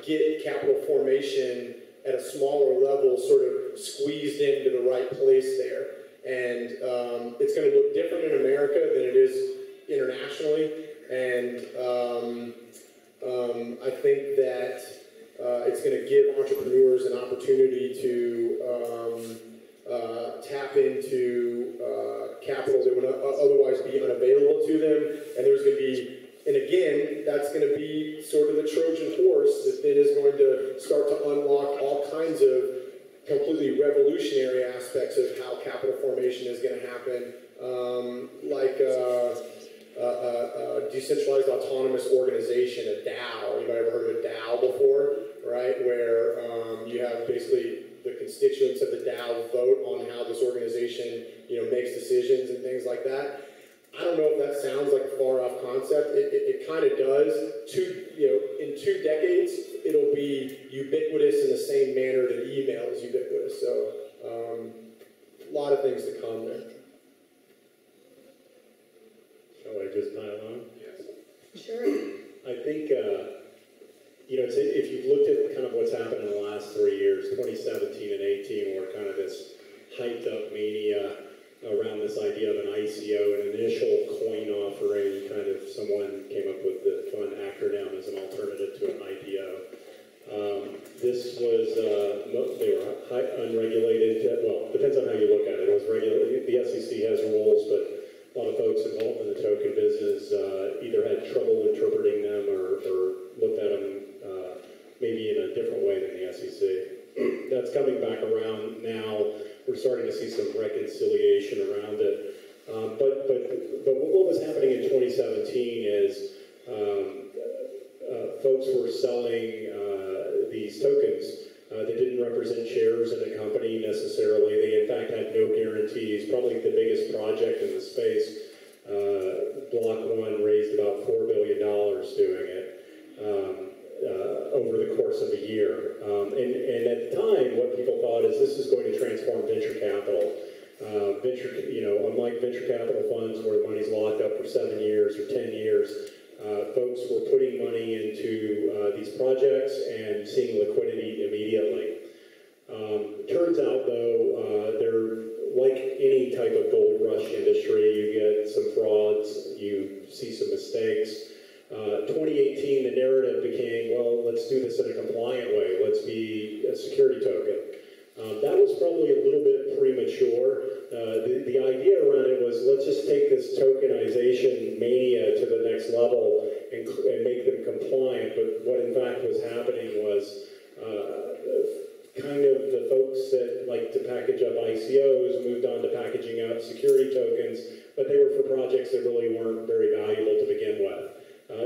get capital formation at a smaller level, sort of squeezed into the right place there. And it's going to look different in America than it is internationally. And I think that it's going to give entrepreneurs an opportunity to tap into capital that would otherwise be unavailable to them. And there's going to be, and again, that's going to be sort of the Trojan horse that then is going to start to unlock all kinds of completely revolutionary aspects of how capital formation is going to happen, like decentralized autonomous organization, a DAO. Anybody ever heard of a DAO before? Right, where you have basically the constituents of the DAO vote on how this organization, makes decisions and things like that. I don't know if that sounds like a far-off concept. It kind of does. In 2 decades, it'll be ubiquitous in the same manner that email is ubiquitous. So, a lot of things to come there. Shall I just pile on? Yes. Sure. I think, if you've looked at kind of what's happened in the last 3 years, 2017 and 18 were kind of this hyped-up mania around this idea of an ICO, an initial coin offering. Kind of someone came up with the fun acronym as an alternative to an IPO. This was, they were unregulated, well, depends on how you look at it. It was regulated, the SEC has rules, but a lot of folks involved in the token business either had trouble interpreting them or looked at them maybe in a different way than the SEC. That's coming back around now. We're starting to see some reconciliation around it. But what was happening in 2017 is folks were selling these tokens that didn't represent shares in a company necessarily. They in fact had no guarantees. Probably the biggest project in the space, Block One, raised about $4 billion doing it over the course of a year. And at the time, what people thought is this is going to transform venture capital. Unlike venture capital funds where the money's locked up for 7 years or 10 years, folks were putting money into these projects and seeing liquidity immediately. Turns out, though, they're like any type of gold rush industry. You get some frauds, you see some mistakes. 2018, the narrative became, well, let's do this in a compliant way. Let's be a security token. That was probably a little bit premature. The idea around it was, let's just take this tokenization mania to the next level and make them compliant. But what in fact was happening was kind of the folks that like to package up ICOs moved on to packaging up security tokens, but they were for projects that really weren't very valuable to begin with.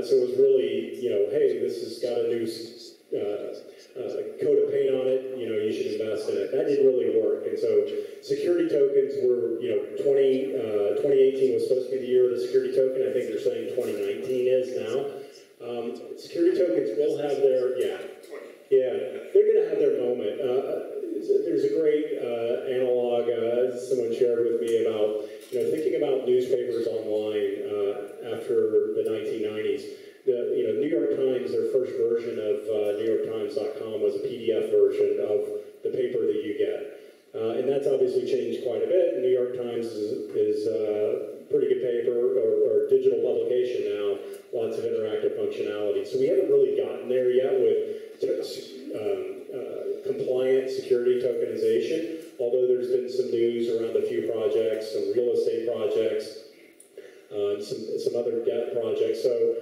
So it was really, hey, this has got a new coat of paint on it, you should invest in it. That didn't really work. And so security tokens were, 2018 was supposed to be the year of the security token. I think they're saying 2019 is now. Security tokens will have their, they're going to have their moment. There's a great analog someone shared with me about, thinking about newspapers online after the 1990s. The New York Times, their first version of NewYorkTimes.com was a PDF version of the paper that you get. And that's obviously changed quite a bit. New York Times is pretty good paper or digital publication now, lots of interactive functionality. So we haven't really gotten there yet with compliant security tokenization, although there's been some news around a few projects, some real estate projects, some other debt projects. So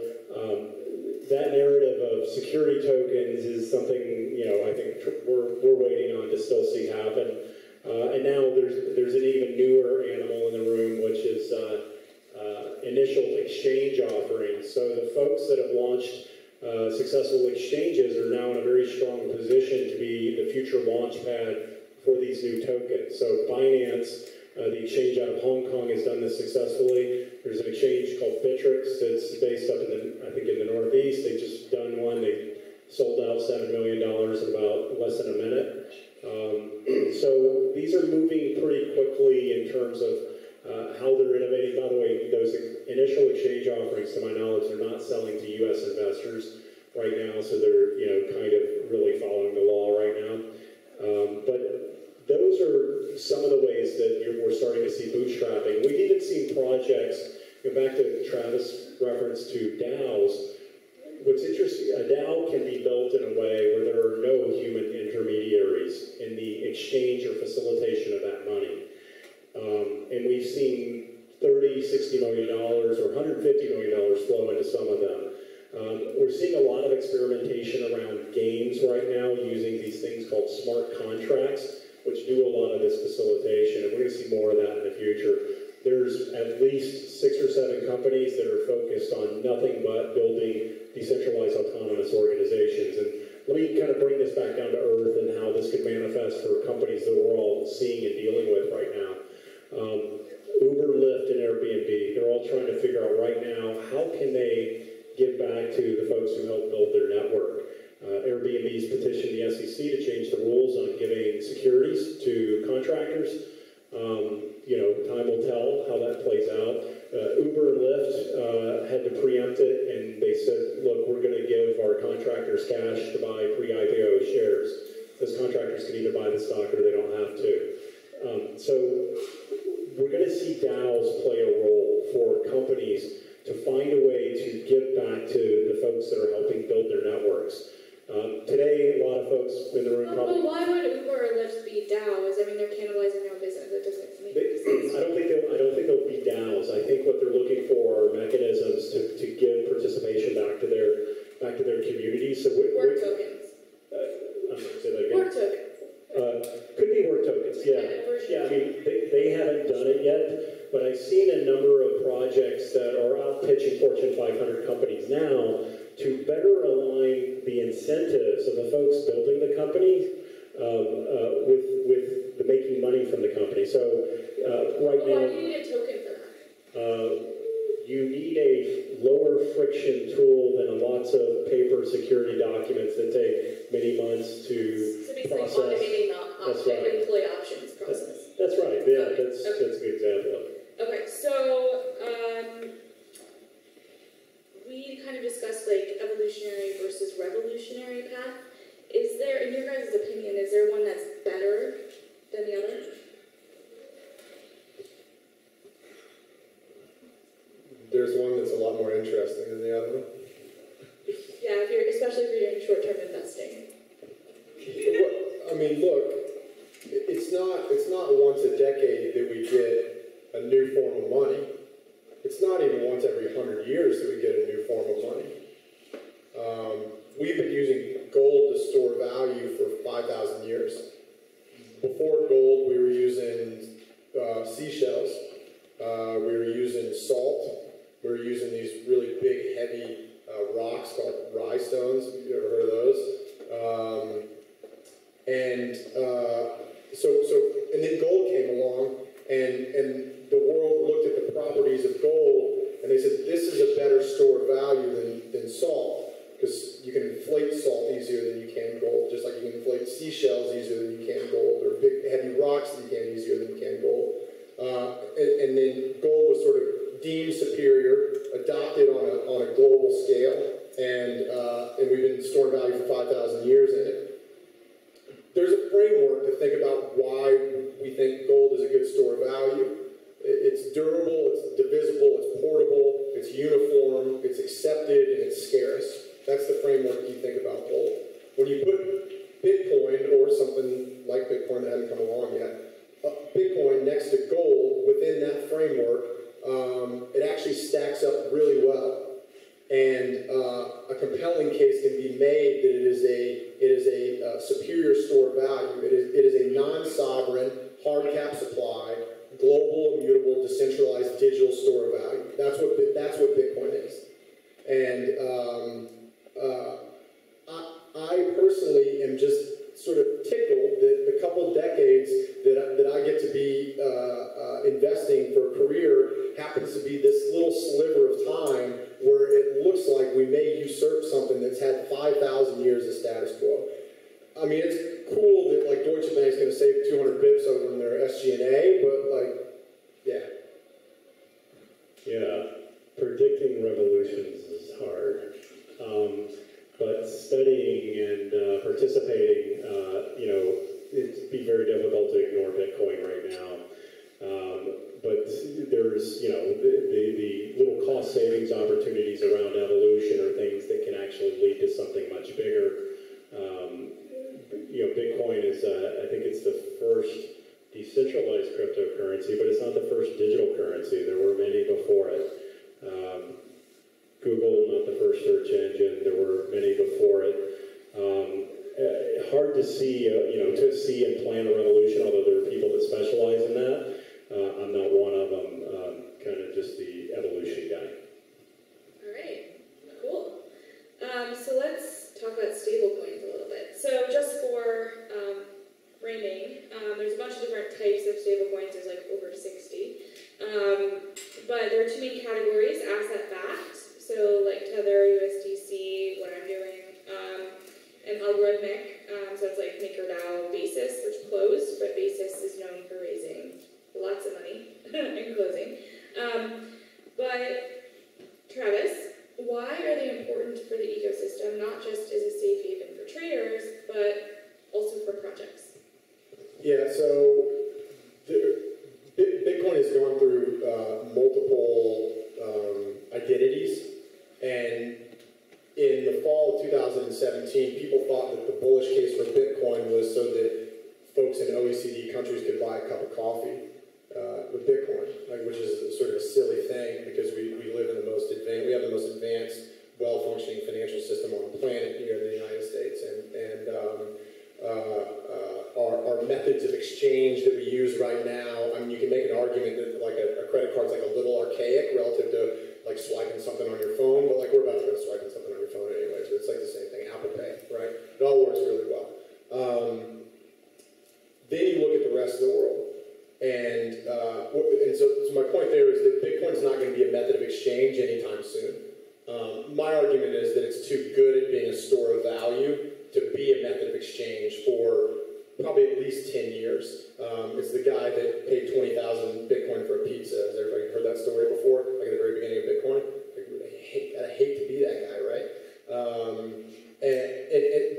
that narrative of security tokens is something, I think we're waiting on to still see happen. And now there's an even newer animal in the room, which is initial exchange offerings. So the folks that have launched successful exchanges are now in a very strong position to be the future launch pad for these new tokens. So Binance, the exchange out of Hong Kong, has done this successfully. There's an exchange called Bittrex that's based up in the Northeast. They've just done one. They sold out $7 million in about less than a minute. So these are moving pretty quickly in terms of how they're innovating. By the way, those initial exchange offerings, to my knowledge, they're not selling to U.S. investors right now, so they're kind of really following the law right now. back to Travis' reference to DAOs, what's interesting, a DAO can be built in a way where there are no human intermediaries in the exchange or facilitation of that money. And we've seen $30, $60 million or $150 million flow into some of them. We're seeing a lot of experimentation around games right now using these things called smart contracts, which do a lot of this facilitation, and we're going to see more of that in the future. There's at least 6 or 7 companies that are focused on nothing but building decentralized autonomous organizations. And let me kind of bring this back down to earth and how this could manifest for companies that we're all seeing and dealing with right now. Uber, Lyft, and Airbnb, they're all trying to figure out right now how can they give back to the folks who helped build their network. Airbnb's petitioned the SEC to change the rules on giving securities to contractors. Time will tell how that plays out. Uber and Lyft had to preempt it, and they said, look, we're going to give our contractors cash to buy pre-IPO shares. Those contractors can either buy the stock or they don't have to. So we're going to see DAOs play a role for companies to find a way to give back to the folks that are helping build their networks. Today, a lot of folks in the room probably... Well, why would Uber or Lyft be DAOs? I mean, they're cannibalizing their own business. That doesn't make sense. I don't think they'll be DAOs. I think what they're looking for are mechanisms to give participation back to their communities. So work tokens. I'm sorry, say that again. Work tokens. Could be work tokens, yeah. Yeah, I mean, they haven't done it yet, but I've seen a number of projects that are out pitching Fortune 500 companies now to better align the incentives of the folks building the company with the making money from the company. So right now... Why do you need a token for that? You need a lower friction tool than lots of paper security documents that take many months to process. So basically automating the employee options process. That's right, yeah, Okay. that's a good example of it. Okay, so we kind of discussed like evolutionary versus revolutionary path. Is there, in your guys' opinion, is there one that's better than the other? There's one that's a lot more interesting than the other one. Yeah, especially if you're doing short-term investing. I mean, look, it's not once a decade that we get a new form of money. It's not even once every 100 years that we get a new form of money. We've been using gold to store value for 5,000 years. Before gold, we were using seashells. We were using salt. We were using these really big, heavy rocks called rhinestones. Have you ever heard of those? And then gold came along, and the world looked at the properties of gold, and they said, this is a better store of value than salt, because you can inflate salt easier than you can gold, just like you can inflate seashells easier than you can gold, or big, heavy rocks that you can easier than you can gold. And then gold was sort of deemed superior, adopted on a global scale, and we've been storing value for 5,000 years in it. There's a framework to think about why we think gold is a good store of value. It's durable, it's divisible, it's portable, it's uniform, it's accepted, and it's scarce. That's the framework you think about gold. When you put Bitcoin, or something like Bitcoin that hasn't come along yet, Bitcoin next to gold, within that framework, it actually stacks up really well. And a compelling case can be made that it is a superior store of value. It is a non-sovereign, hard cap supply, global, immutable, decentralized digital store of value. That's what Bitcoin is. And I personally am just sort of tickled that the couple decades that I get to be investing for a career happens to be this little sliver of time where it looks like we may usurp something that's had 5,000 years of status quo. I mean, it's cool that like Deutsche Bank's going to save 200 bips over in their SG&A, but like, yeah. Yeah, predicting revolutions is hard. But studying and participating, it'd be very difficult to ignore Bitcoin right now. But there's, the little I think it's the first decentralized cryptocurrency, but it's not the first digital currency. There were many before it. Google, not the first search engine. There were many before it. Hard to see, to see and plan a revolution, although there are people that specialize in that. I'm not one of them, kind of just the evolution guy. All right, cool. So let's talk about stablecoins a little bit. So just for framing, there's a bunch of different types of stablecoins. There's like over 60. But there are two main categories: asset-backed, so like Tether, USDC, what I'm doing, and algorithmic. So it's like MakerDAO, Basis, which closed, but Basis is known for raising lots of money and closing. But Travis, why are they important for the ecosystem, not just as a safe haven for traders, but also for projects? Yeah, so Bitcoin has gone through multiple identities, and in the fall of 2017, people thought that the bullish case for Bitcoin was so that folks in OECD countries could buy a cup of coffee with Bitcoin, which is sort of a silly thing because we live in the most advanced, we have the most advanced, well-functioning financial system on the planet here in the United States, and our methods of exchange that we use right now. I mean, you can make an argument that like a credit card's like a little archaic relative to like swiping something on your phone, but like we're about to go swiping something on your phone anyway, so it's like the same thing. Apple Pay, right? It all works really well. Then you look at the rest of the world. And so my point there is that Bitcoin's not going to be a method of exchange anytime soon. My argument is that it's too good at being a store of value to be a method of exchange for probably at least 10 years. It's the guy that paid 20,000 Bitcoin for a pizza. Has everybody heard that story before? Like at the very beginning of Bitcoin? I hate to be that guy, right?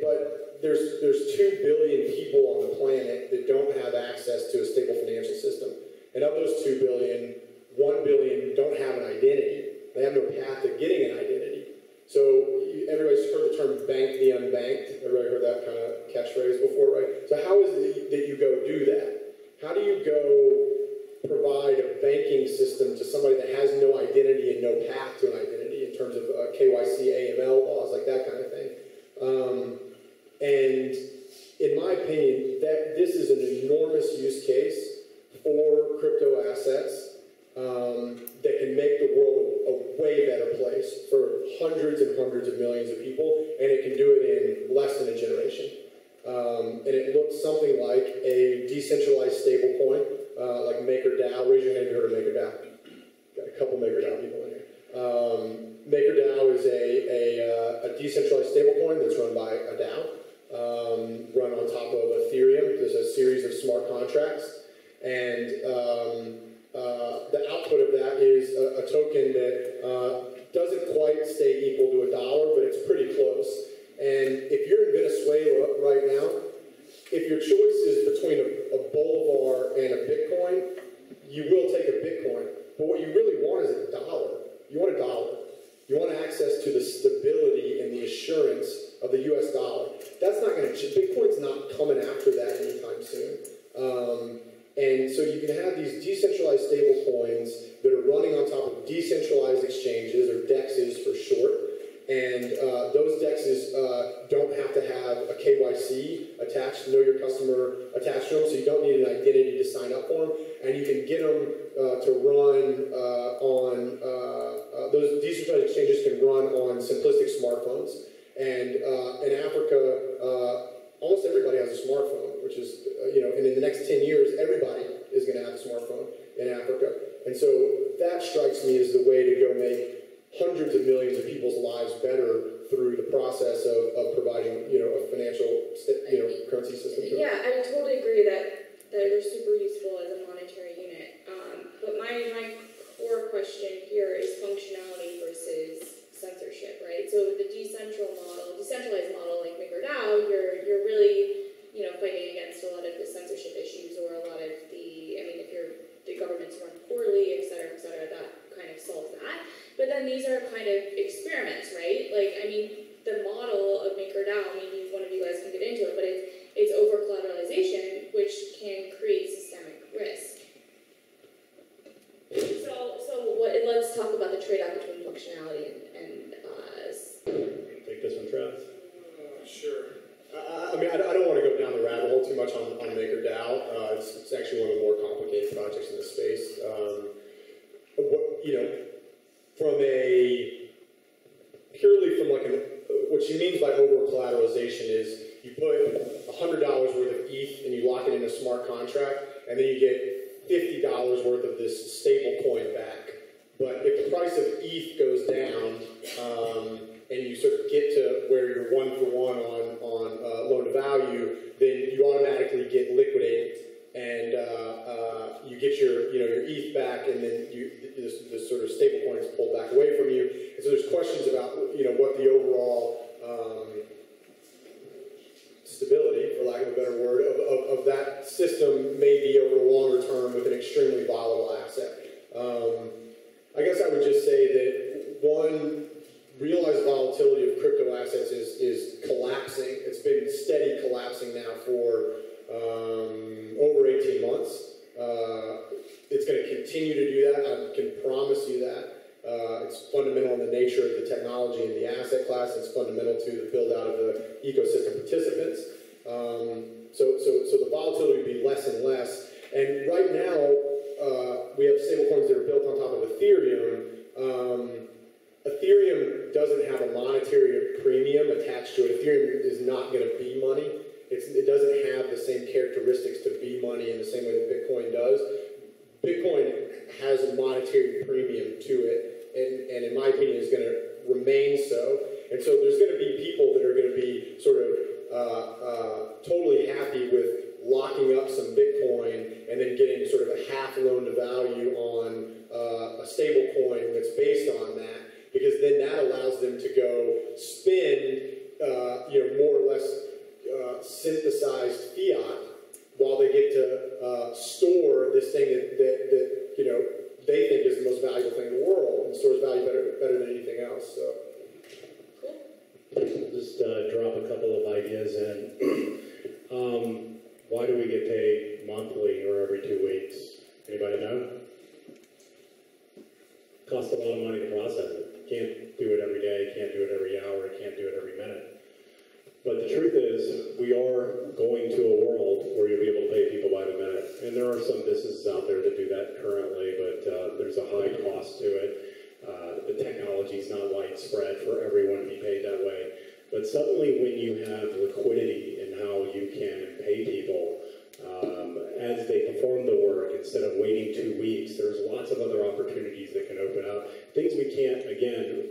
But there's 2 billion people on the planet that don't have access to a stable financial system. And of those 2 billion, 1 billion don't have an identity. They have no path to getting an identity. So everybody's heard the term bank the unbanked. Everybody heard that kind of catchphrase before, right? So how is it that you go do that? How do you go provide a banking system to somebody that has no identity and no path to an identity in terms of KYC, AML laws, like that kind of thing? And in my opinion, this is an enormous use case for crypto assets that can make the world a way better place for hundreds and hundreds of millions of people, and it can do it in less than a generation. And it looks something like a decentralized stablecoin, like MakerDAO. Raise your hand if you heard of MakerDAO. Got a couple MakerDAO people in here. MakerDAO is a decentralized stablecoin that's run by a DAO, run on top of Ethereum. There's a series of smart contracts, and the output of that is a token that doesn't quite stay equal to $1, but it's pretty close. And if you're in Venezuela right now, if your choice is between a Bolivar and a Bitcoin, you will take a Bitcoin. But what you really want is $1. You want $1. You want access to the stability and the assurance of the US dollar. That's not going to change. Bitcoin's not coming after that anytime soon. And so you can have these decentralized stable coins that are running on top of decentralized exchanges, or DEXs for short. And those DEXs don't have to have a KYC attached, know your customer attached to them, so you don't need an identity to sign up for them. And you can get them to run on, those decentralized exchanges can run on simplistic smartphones. And in Africa, almost everybody has a smartphone, which is, and in the next 10 years, everybody is going to have a smartphone in Africa. And so that strikes me as the way to go make hundreds of millions of people's lives better through the process of providing, a financial, currency system. Yeah, I totally agree that they're super useful as a monetary unit. But my core question here is functionality versus censorship, right? So the decentralized model like MakerDAO, you're really, fighting against a lot of the censorship issues, or a lot of if the governments run poorly, et cetera, that kind of solves that. But then these are kind of experiments, right? The model of MakerDAO, maybe one of you guys can get into it, but it's over-collateralization don't want to go down the rabbit hole too much on MakerDAO. It's actually one of the more complicated projects in the space. What she means by over-collateralization is you put $100 worth of ETH and you lock it in a smart contract, and then you get $50 worth of this stable coin back. But if the price of ETH goes down, and you sort of get to where you're 1-for-1 on loan to value, then you automatically get liquidated, and you get your ETH back, and then this sort of stable coin is pulled back away from you. And so there's questions about what the overall stability, for lack of a better word, of that system may be over the longer term with an extremely volatile asset. I guess I would just say that one, realized volatility of crypto assets is collapsing. It's been steady collapsing now for over 18 months. It's going to continue to do that. I can promise you that. It's fundamental in the nature of the technology and the asset class. It's fundamental to the build out of the ecosystem participants. So the volatility would be less and less. And right now, we have stablecoins that are built on top of Ethereum. Ethereum doesn't have a monetary premium attached to it. Ethereum is not going to be money. It doesn't have the same characteristics to be money in the same way that Bitcoin does. Bitcoin has a monetary premium to it, and in my opinion is going to remain so. And so there's going to be people that are going to be sort of totally happy with locking up some Bitcoin and then getting sort of a half loan to value on a stable coin that's based on that, because then that allows them to go spend more or less synthesized fiat while they get to store this thing that they think is the most valuable thing in the world and stores value better than anything else. So. Just drop a couple of ideas in. Why do we get paid monthly or every 2 weeks? Anybody know? Costs a lot of money to process it. Can't do it every day, can't do it every hour, can't do it every minute. But the truth is, we are going to a world where you'll be able to pay people by the minute. And there are some businesses out there that do that currently, but there's a high cost to it. The technology is not widespread for everyone to be paid that way. But suddenly when you have liquidity in how you can pay people as they perform the work, instead of waiting 2 weeks, there's lots of other opportunities that can open up. Things we can't, again,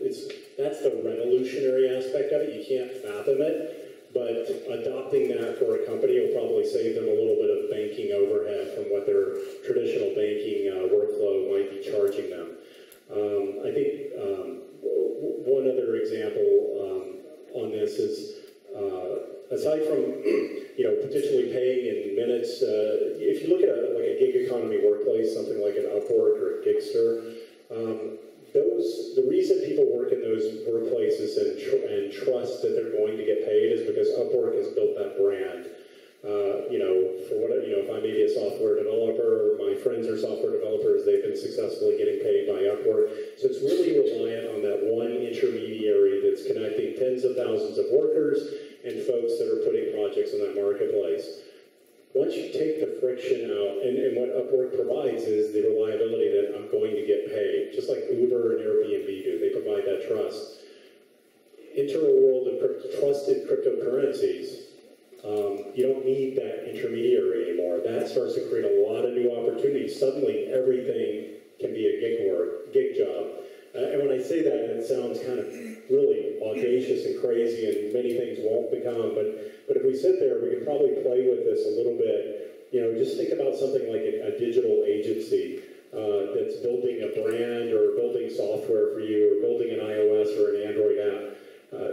that's the revolutionary aspect of it. You can't fathom it, but adopting that for a company will probably save them a little bit of banking overhead from what their traditional banking workflow might be charging them. I think one other example on this is, aside from potentially paying in minutes, if you look at a gig economy workplace, something like an Upwork or a Gigster, the reason people work in those workplaces and trust that they're going to get paid is because Upwork has built that brand. For whatever, if I may be a software developer, my friends are software developers, they've been successfully getting paid by Upwork. So it's really reliant on that one intermediary that's connecting tens of thousands of workers and folks that are putting projects in that marketplace. Once you take the friction out, and what Upwork provides is the reliability that I'm going to get paid, just like Uber and Airbnb do, they provide that trust. Enter a world of trusted cryptocurrencies. You don't need that intermediary anymore. That starts to create a lot of new opportunities. Suddenly, everything can be a gig job. And when I say that, it sounds kind of really audacious and crazy, and many things won't become. But if we sit there, we can probably play with this a little bit. Just think about something like a digital agency that's building a brand or building software for you or building an iOS or an Android app.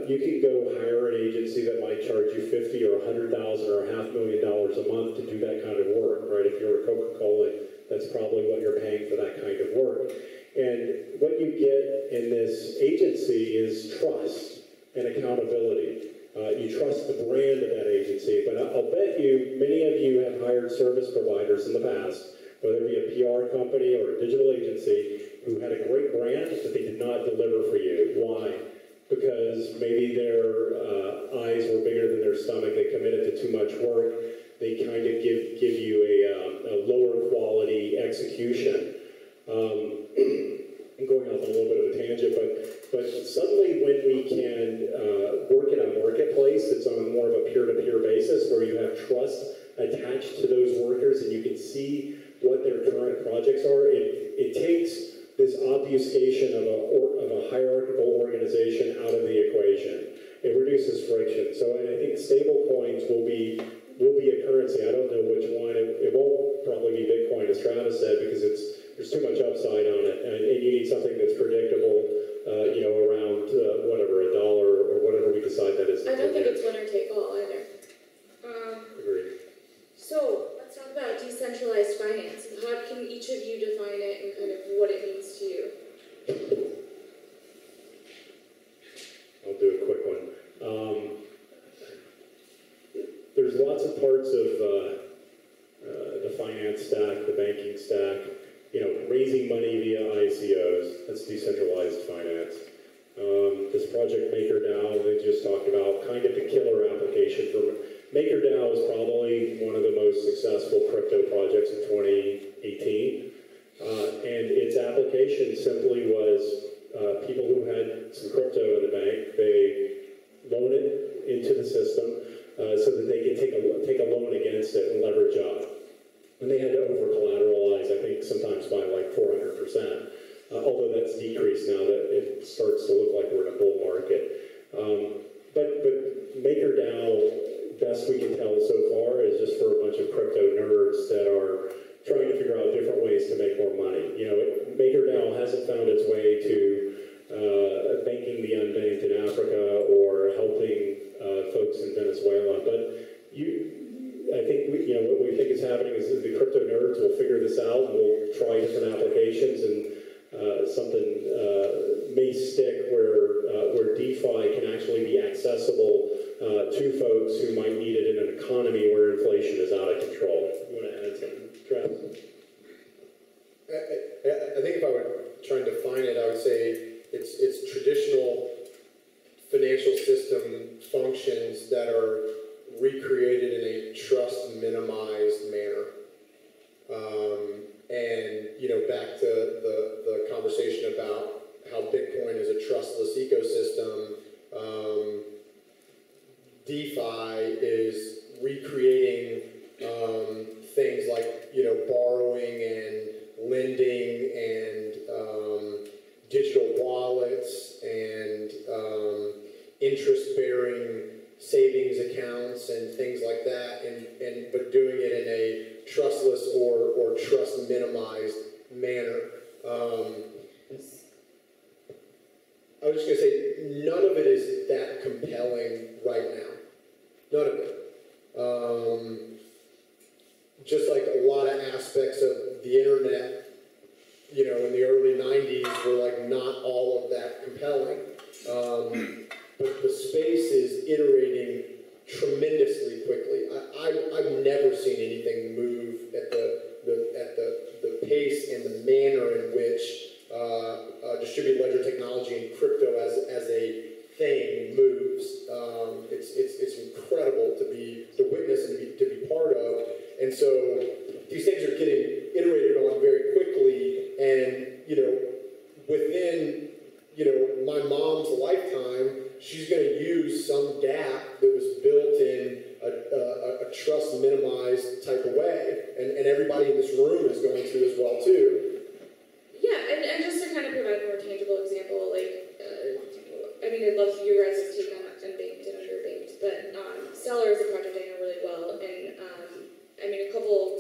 You can go hire an agency that might charge you $50,000 or $100,000 or $500,000 a month to do that kind of work, right? If you're a Coca-Cola, that's probably what you're paying for that kind of work. And what you get in this agency is trust and accountability. You trust the brand of that agency, but I'll bet you, many of you have hired service providers in the past, whether it be a PR company or a digital agency, who had a great brand, but they did not deliver for you. Why? because maybe their eyes were bigger than their stomach, they committed to too much work, they kind of give you a lower quality execution. I'm going off on a little bit of a tangent, but suddenly when we can work in a marketplace that's on more of a peer-to-peer basis, where you have trust attached to those workers and you can see what their current projects are, it takes this obfuscation of a hierarchical organization out of the equation. It reduces friction. So I think stable coins will be a currency. I don't know which one. It won't probably be Bitcoin, as Travis said, because there's too much upside on it, and you need something that's predictable. Around whatever, $1 or whatever we decide that is. I don't think it's winner take all either. Agreed. So let's talk about decentralized finance. How can each of you define it and kind of what it means to you? I'll do a quick one. There's lots of parts of the finance stack, the banking stack. Raising money via ICOs, that's decentralized finance. This project MakerDAO they just talked about, kind of the killer application for MakerDAO is probably one of the most successful crypto projects of 2018. And its application simply was people who had some crypto in the bank, they loan it into the system so that they could take a loan against it and leverage up. And they had to over-collateralize, I think, sometimes by like 400%. Although that's decreased now that it starts to look like we're in a bull market. But MakerDAO, best we can tell so far, is just for a bunch of crypto nerds that are trying to figure out different ways to make more money. MakerDAO hasn't found its way to banking the unbanked in Africa or helping folks in Venezuela. But I think what we think is happening is that the crypto nerds will figure this out and we'll try different applications and something may stick where DeFi can actually be accessible to folks who might need it in an economy where inflation is out of control. You want to add something, Travis? I think if I were trying to define it, I would say it's traditional financial system functions that are recreated in a trust minimized manner. And back to the conversation about how Bitcoin is a trustless ecosystem, DeFi is recreating things like borrowing and lending and digital wallets and interest-bearing savings accounts and things like that, but doing it in a trustless or trust minimized manner. I was just going to say, none of it is that compelling right now. None of it. Just like a lot of aspects of the internet, in the early 90s were like not all of that compelling. But the space is iterating tremendously quickly. I've never seen anything move at the pace and the manner in which distributed ledger technology and crypto as a thing moves. It's incredible to witness and to be part of. And so these things are getting iterated on very quickly, and within my mom's lifetime, she's going to use some DApp that was built in a trust minimized type of way, and everybody in this room is going to as well too. Yeah, and just to kind of provide a more tangible example, I'd love your guys' take on unbanked and underbanked, but Stellar is a project I know really well, and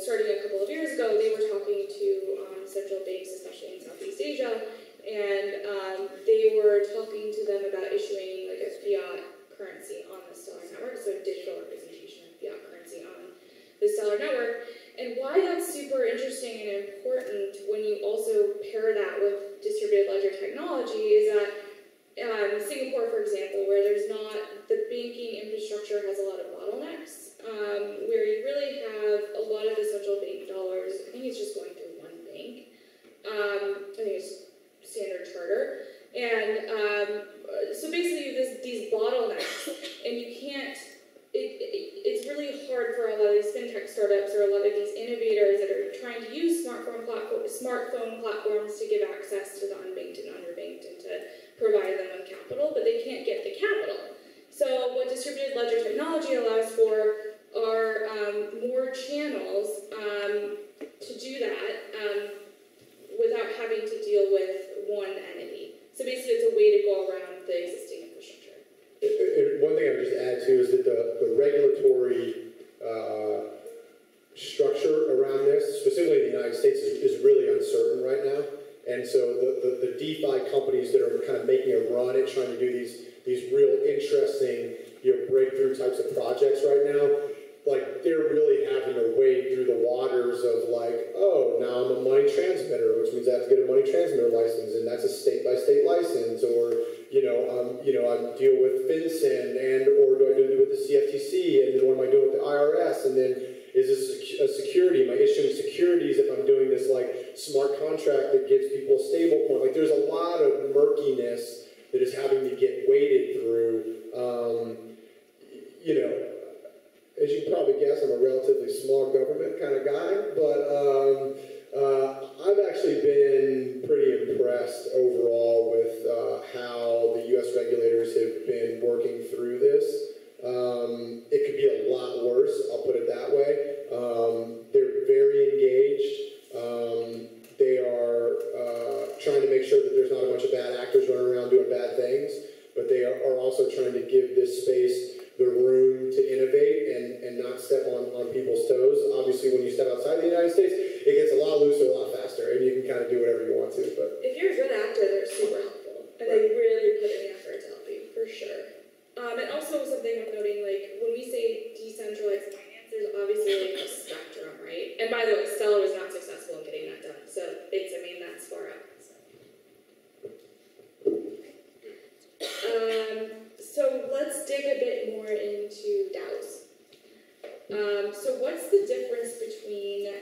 starting a couple of years ago, they were talking to central banks, especially in Southeast Asia, and they were talking to them about issuing like a fiat currency on the Stellar network, so a digital representation of fiat currency on the Stellar network. And why that's super interesting and important when you also pair that with distributed ledger technology is that Singapore, for example, where there's not, the banking infrastructure has a lot of bottlenecks, where you really have a lot of the central bank dollars, I think it's just going through one bank. I think it's Standard Chartered. And so basically you lot of these fintech startups or a lot of these innovators that are trying to use smartphone platforms to give access to the unbanked and underbanked and to provide them with capital, but they can't get the capital. So what distributed ledger technology allows for are more channels to do that without having to deal with one entity. So basically it's a way to go around the existing infrastructure. One thing I would just add too is that the regulatory structure around this, specifically in the United States, is really uncertain right now. And so the DeFi companies that are kind of making a run at trying to do these real interesting, breakthrough types of projects right now, like they're really having to wade through the waters of like, oh, now I'm a money transmitter, which means I have to get a money transmitter license, and that's a state-by-state license, or I deal with FinCEN, or do I do it with the CFTC, and then what am I doing with the IRS, and then is this a security? Am I issuing securities if I'm doing this like smart contract that gives people a stable coin? Like there's a lot of murkiness that is having to get waded through. As you can probably guess, I'm a relatively small government kind of guy, but I've actually been pretty impressed overall with how the U.S. regulators have been working through this. It could be a lot worse, I'll put it that way. They're very engaged. They are trying to make sure that there's not a bunch of bad actors running around doing bad things, but they are also trying to give this space the room to innovate and not step on people's toes. Obviously, when you step outside the United States, it gets a lot looser, a lot faster, and you can kind of do whatever you want to. But if you're a good actor, they're super helpful, and they really put in the effort to help you, for sure. And also something I'm noting, like, when we say decentralized finance, there's obviously like a spectrum, right? And by the way, Stellar was not successful in getting that done, so that's far out. So let's dig a bit more into DAOs. So what's the difference between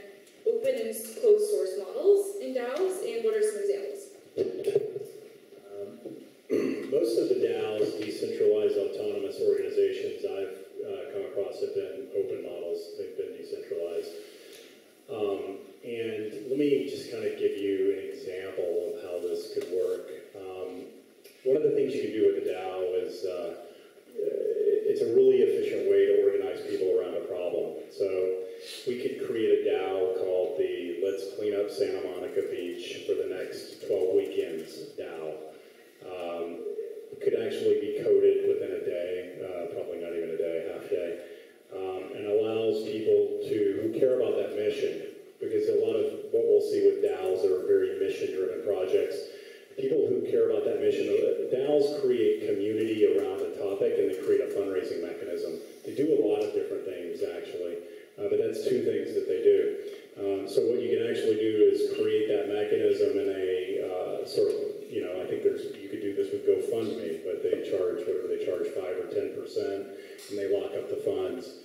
open and closed source models in DAOs, and what are some examples? Most of the DAOs, decentralized autonomous organizations I've come across have been open models. They've been decentralized. And let me just kind of give you an example of how this could work. One of the things you can do with a DAO is it's a really efficient way to organize people around a problem. So we could create a DAO called the Let's Clean Up Santa Monica Beach for the next 12 weekends DAO. It could actually be coded within a day, probably not even a day, half day, and allows people who care about that mission, because a lot of what we'll see with DAOs are very mission-driven projects. People who care about that mission, DAOs create community around a topic, and they create a fundraising mechanism. They do a lot of different things, actually, but that's two things that they do. So what you can actually do is create that mechanism in a sort of, I think you could do this with GoFundMe, but they charge, whatever they charge, 5 or 10%, and they lock up the funds.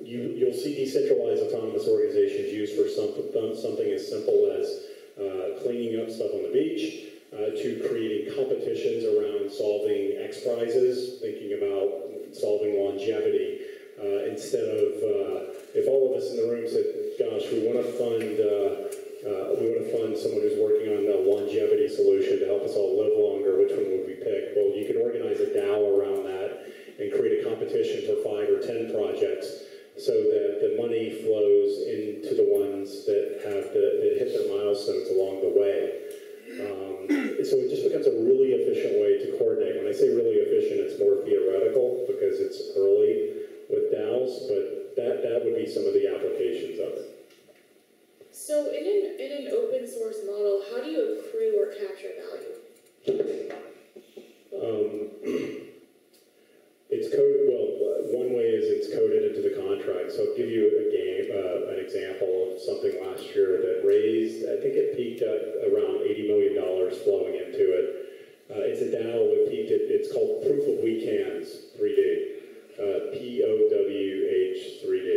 You'll see decentralized autonomous organizations used for something as simple as cleaning up stuff on the beach, to creating competitions around solving X prizes, thinking about solving longevity, instead of, if all of us in the room said, gosh, we want to fund someone who's working on a longevity solution to help us all live longer, which one would we pick? Well, you can organize a DAO around that and create a competition for 5 or 10 projects, so that the money flows into the ones that hit their milestones along the way. So it just becomes a really efficient way to coordinate. When I say really efficient, it's more theoretical because it's early with DAOs, but that would be some of the applications of it. So in an open source model, how do you accrue or capture value? It's coded, one way is it's coded into the contract. So I'll give you an example of something last year that raised, I think it peaked at around $80 million flowing into it. It's a DAO, it's called Proof of Weekends 3D, POWH 3D.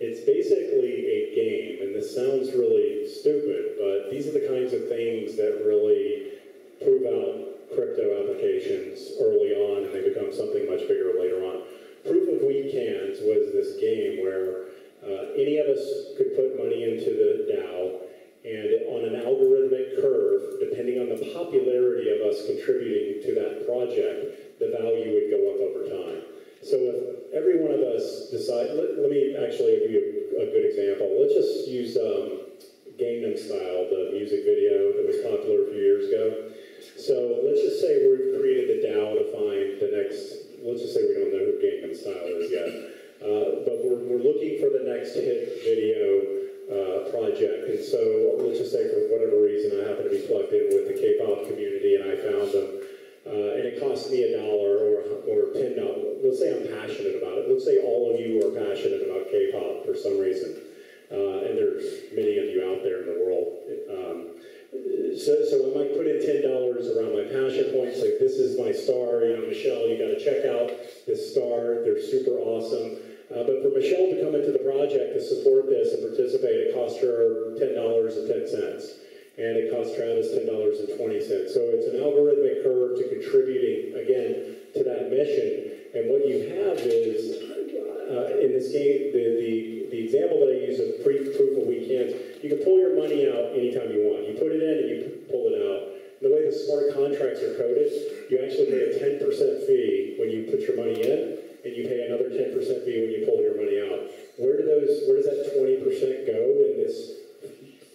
It's basically a game, and this sounds really stupid, but these are the kinds of things that really prove out crypto applications early on, and they become something much bigger later on. Proof of Weekends was this And on an algorithmic curve, depending on the popularity of us contributing to that project, the value would go up over time. So if every one of us decide, let me actually give you a good example. Let's just use Gangnam Style, the music video that was popular a few years ago. So let's just say we've created the DAO to find the next, let's just say we don't know who Gangnam Style is yet, but we're looking for the next hit video project. And so let's just say for whatever reason I happen to be plugged in with the K-pop community and I found them. And it cost me $1 or $10. Let's say I'm passionate about it. Let's say all of you are passionate about K-pop for some reason. And there's many of you out there in the world. So I might put in $10 around my passion points, like this is my star, Michelle, you got to check out this star, they're super awesome. But for Michelle to come into the project to support this and participate, it cost her $10.10. And it cost Travis $10.20. So it's an algorithmic curve to contributing, again, to that mission. And what you have is, in this game, the example that I use of proof of weekends, you can pull your money out anytime you want. You put it in and you pull it out. And the way the smart contracts are coded, you actually pay a 10% fee when you put your money in, and you pay another 10% fee when you pull your money out. Where does that 20% go in this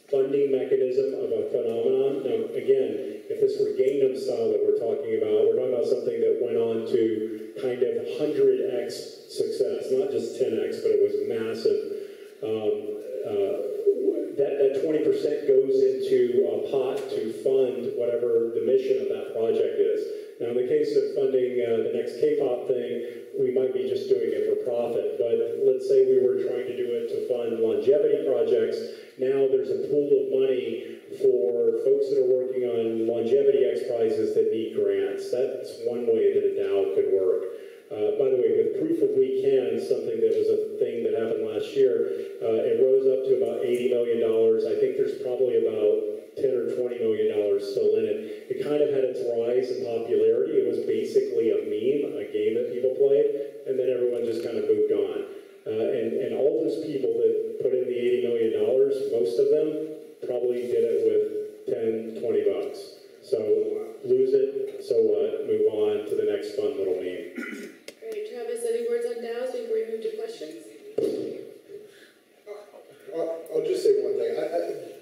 funding mechanism of a phenomenon? Now, again, if this were Gangnam Style that we're talking about something that went on to kind of 100x success, not just 10x, but it was massive. That 20% goes into a pot to fund whatever the mission of that project is. Now, in the case of funding the next K-pop thing, we might be just doing it for profit. But let's say we were trying to do it to fund longevity projects. Now there's a pool of money for folks that are working on longevity X prizes that need grants. That's one way that a DAO could work. By the way, with Proof of We Can, something that was a thing that happened last year, it rose up to about $80 million. I think there's probably about $10 or $20 million still in it. It kind of had its rise in popularity. It was basically a meme, a game that people played, and then everyone just kind of moved on. And all those people that put in the $80 million, most of them probably did it with 10, 20 bucks. So lose it, so what? Move on to the next fun little meme. All right, Travis, any words on DAOs before we move to questions? I'll just say one thing.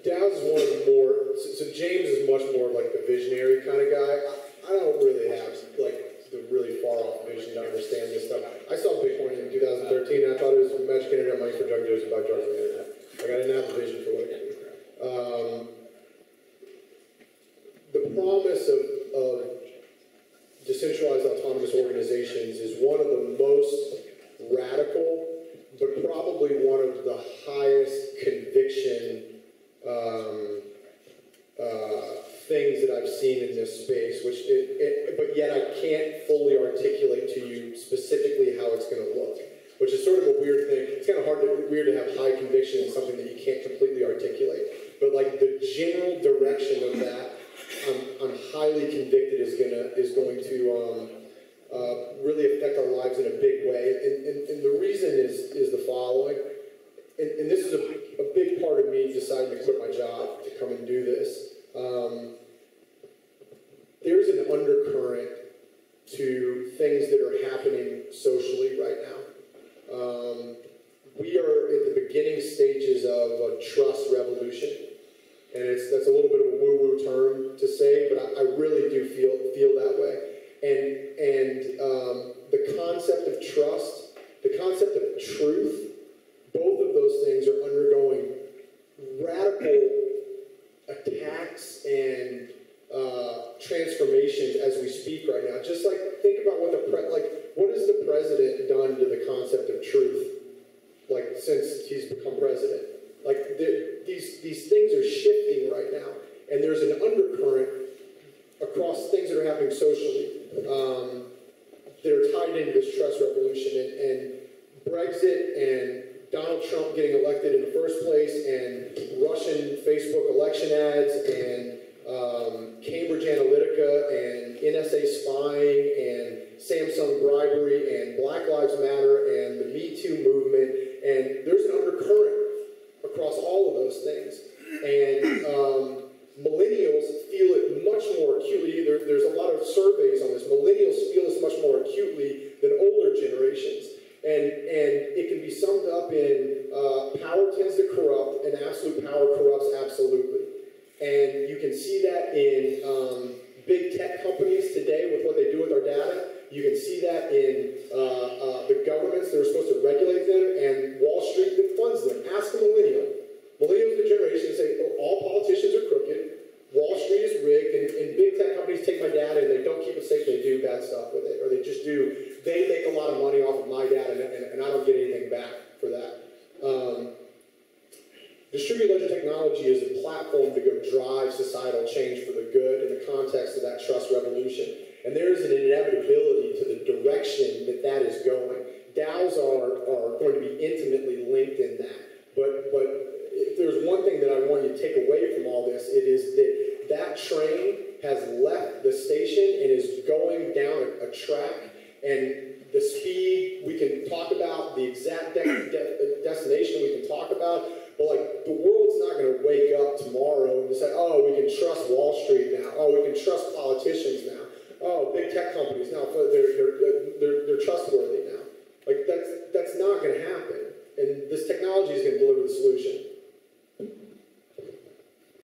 DAOs is one of the more, so James is much more like the visionary kind of guy. I don't really have like the really far off vision to understand this stuff. I saw Bitcoin in 2013 and I thought it was magic internet money for drug dealers to buy drugs on the internet. Like I didn't have a vision for what it could do. The promise of decentralized autonomous organizations is one of the most radical, but probably one of the highest conviction things that I've seen in this space, but yet I can't fully articulate to you specifically how it's going to look, which is sort of a weird thing. It's kind of weird to have high conviction in something that you can't completely articulate, but like the general direction of that, I'm highly convicted is going to really affect our lives in a big way. And the reason is the following, and this is a big part of me deciding to quit my job to come and do this. There's an undercurrent to things that are happening socially right now. We are at the beginning stages of a trust revolution. And that's a little bit of a woo-woo term to say, but I really do feel that way. And the concept of trust, the concept of truth, both of those things are undergoing radical attacks and transformations as we speak right now. Just like think about what has the president done to the concept of truth, like since he's become president? Like these things are shifting right now, and there's an undercurrent across things that are happening socially that are tied into this trust revolution, and Brexit and Donald Trump getting elected in the first place, and Russian Facebook election ads, and Cambridge Analytica, and NSA spying, and Samsung bribery, and Black Lives Matter, and the Me Too movement, and there's an undercurrent across all of those things. And up in power tends to corrupt, and absolute power corrupts absolutely. And you can see that in big tech companies today with what they do with our data. You can see that in the governments that are supposed to regulate them, and Wall Street that funds them. Ask a millennial. Millennials in the generation say, oh, all politicians are crooked, Wall Street is rigged, and big tech companies take my data and they don't keep it safe, they do bad stuff with it, or they just do, they make a lot of money off of my data and I don't get anything back for that. Distributed ledger technology is a platform to go drive societal change for the good in the context of that trust revolution. And there is an inevitability to the direction that that is going. DAOs are going to be intimately linked in that. But if there's one thing that I want you to take away from all this, it is that that train has left the station and is going down a track. And the speed, we can talk about, the exact destination we can talk about, but like the world's not going to wake up tomorrow and say, oh, we can trust Wall Street now. Oh, we can trust politicians now. Oh, big tech companies now, they're trustworthy now. Like that's not going to happen. And this technology is going to deliver the solution.